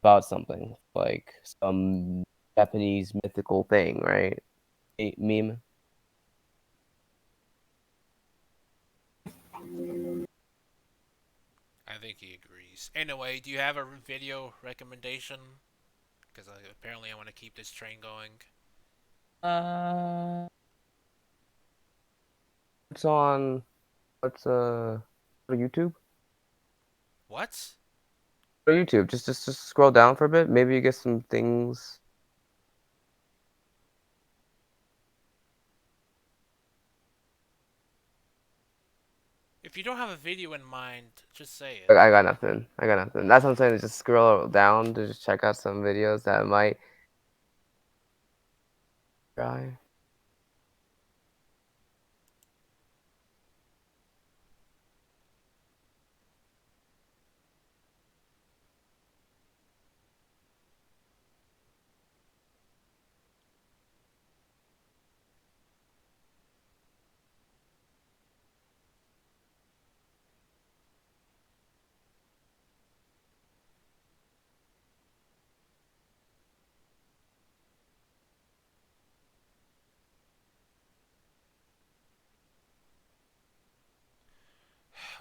about something, like some Japanese mythical thing, right? Meme. I think he agrees. Anyway, do you have a video recommendation? Because apparently I want to keep this train going. It's on. What's YouTube? What? YouTube. Just scroll down for a bit. Maybe you get some things. If you don't have a video in mind, just say it. I got nothing. I got nothing. That's what I'm saying. Just scroll down to just check out some videos that might try.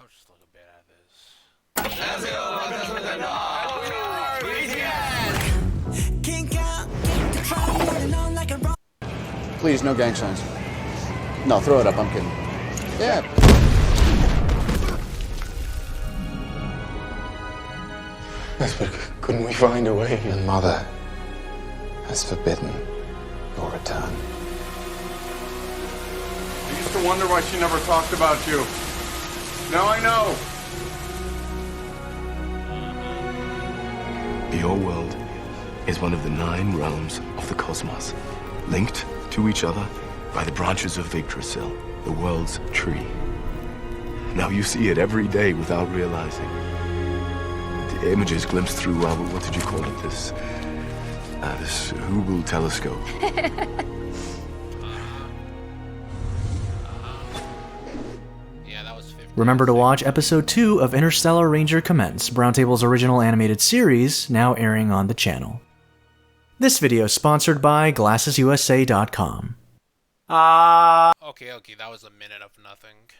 I'll just look a bit at this. Please, no gang signs. No, throw it up. I'm kidding. Yeah. Yes, but couldn't we find a way? Your mother has forbidden your return. I used to wonder why she never talked about you. Now I know. Your world is one of the 9 realms of the cosmos, linked to each other by the branches of Yggdrasil, the world's tree. Now you see it every day without realizing. The images glimpsed through, what did you call it? This Hubble telescope. Remember to watch episode 2 of Interstellar Ranger Commence, Browntable's original animated series, now airing on the channel. This video is sponsored by GlassesUSA.com. Okay, that was a minute of nothing.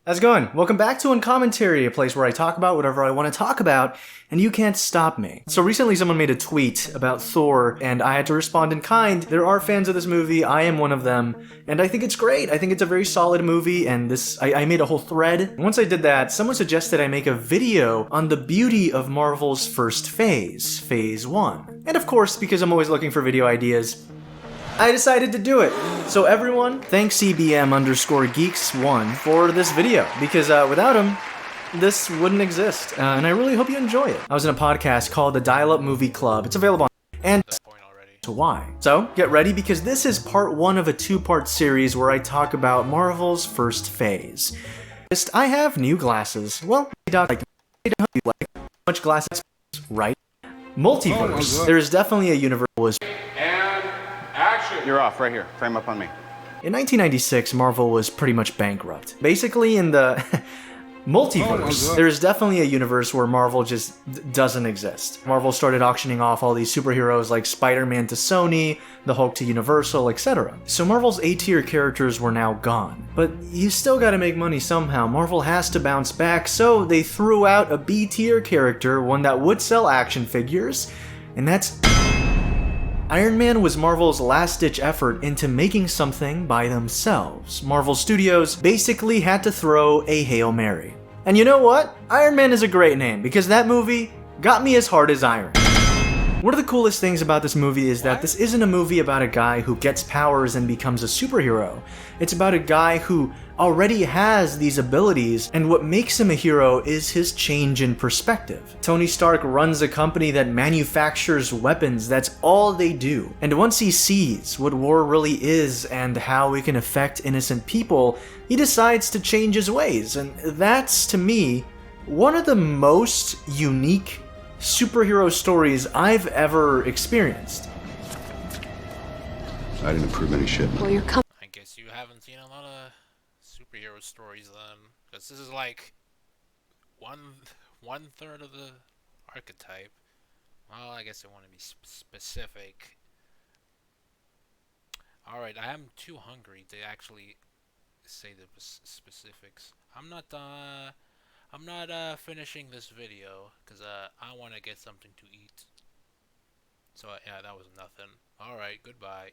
How's it going? Welcome back to Uncommentary, a place where I talk about whatever I want to talk about, and you can't stop me. So recently someone made a tweet about Thor, and I had to respond in kind. There are fans of this movie, I am one of them, and I think it's great. I think it's a very solid movie, and I made a whole thread. Once I did that, someone suggested I make a video on the beauty of Marvel's first phase, Phase 1. And of course, because I'm always looking for video ideas, I decided to do it. So everyone, thank CBM_Geeks1 for this video, because without him, this wouldn't exist. And I really hope you enjoy it. I was in a podcast called the Dial-Up Movie Club. It's available on and to why. So get ready, because this is part 1 of a 2-part series where I talk about Marvel's first phase. I have new glasses. Well, like much glasses, right? Multiverse. There's definitely a universe. You're off right here. Frame up on me. In 1996, Marvel was pretty much bankrupt. Basically, in the multiverse, there's definitely a universe where Marvel just doesn't exist. Marvel started auctioning off all these superheroes like Spider-Man to Sony, the Hulk to Universal, etc. So Marvel's A-tier characters were now gone. But you still gotta make money somehow. Marvel has to bounce back, so they threw out a B-tier character, one that would sell action figures, and that's Iron Man was Marvel's last-ditch effort into making something by themselves. Marvel Studios basically had to throw a Hail Mary. And you know what? Iron Man is a great name, because that movie got me as hard as iron. One of the coolest things about this movie is that this isn't a movie about a guy who gets powers and becomes a superhero. It's about a guy who already has these abilities, and what makes him a hero is his change in perspective. Tony Stark runs a company that manufactures weapons, that's all they do. And once he sees what war really is and how it can affect innocent people, he decides to change his ways, and that's, to me, one of the most unique superhero stories I've ever experienced. I didn't approve any shit. Well, you're coming. I guess you haven't seen a lot of superhero stories then, because this is like one third of the archetype. Well, I guess I want to be specific. Alright, I am too hungry to actually say the specifics. I'm not finishing this video because I want to get something to eat. So yeah, that was nothing. Alright, goodbye.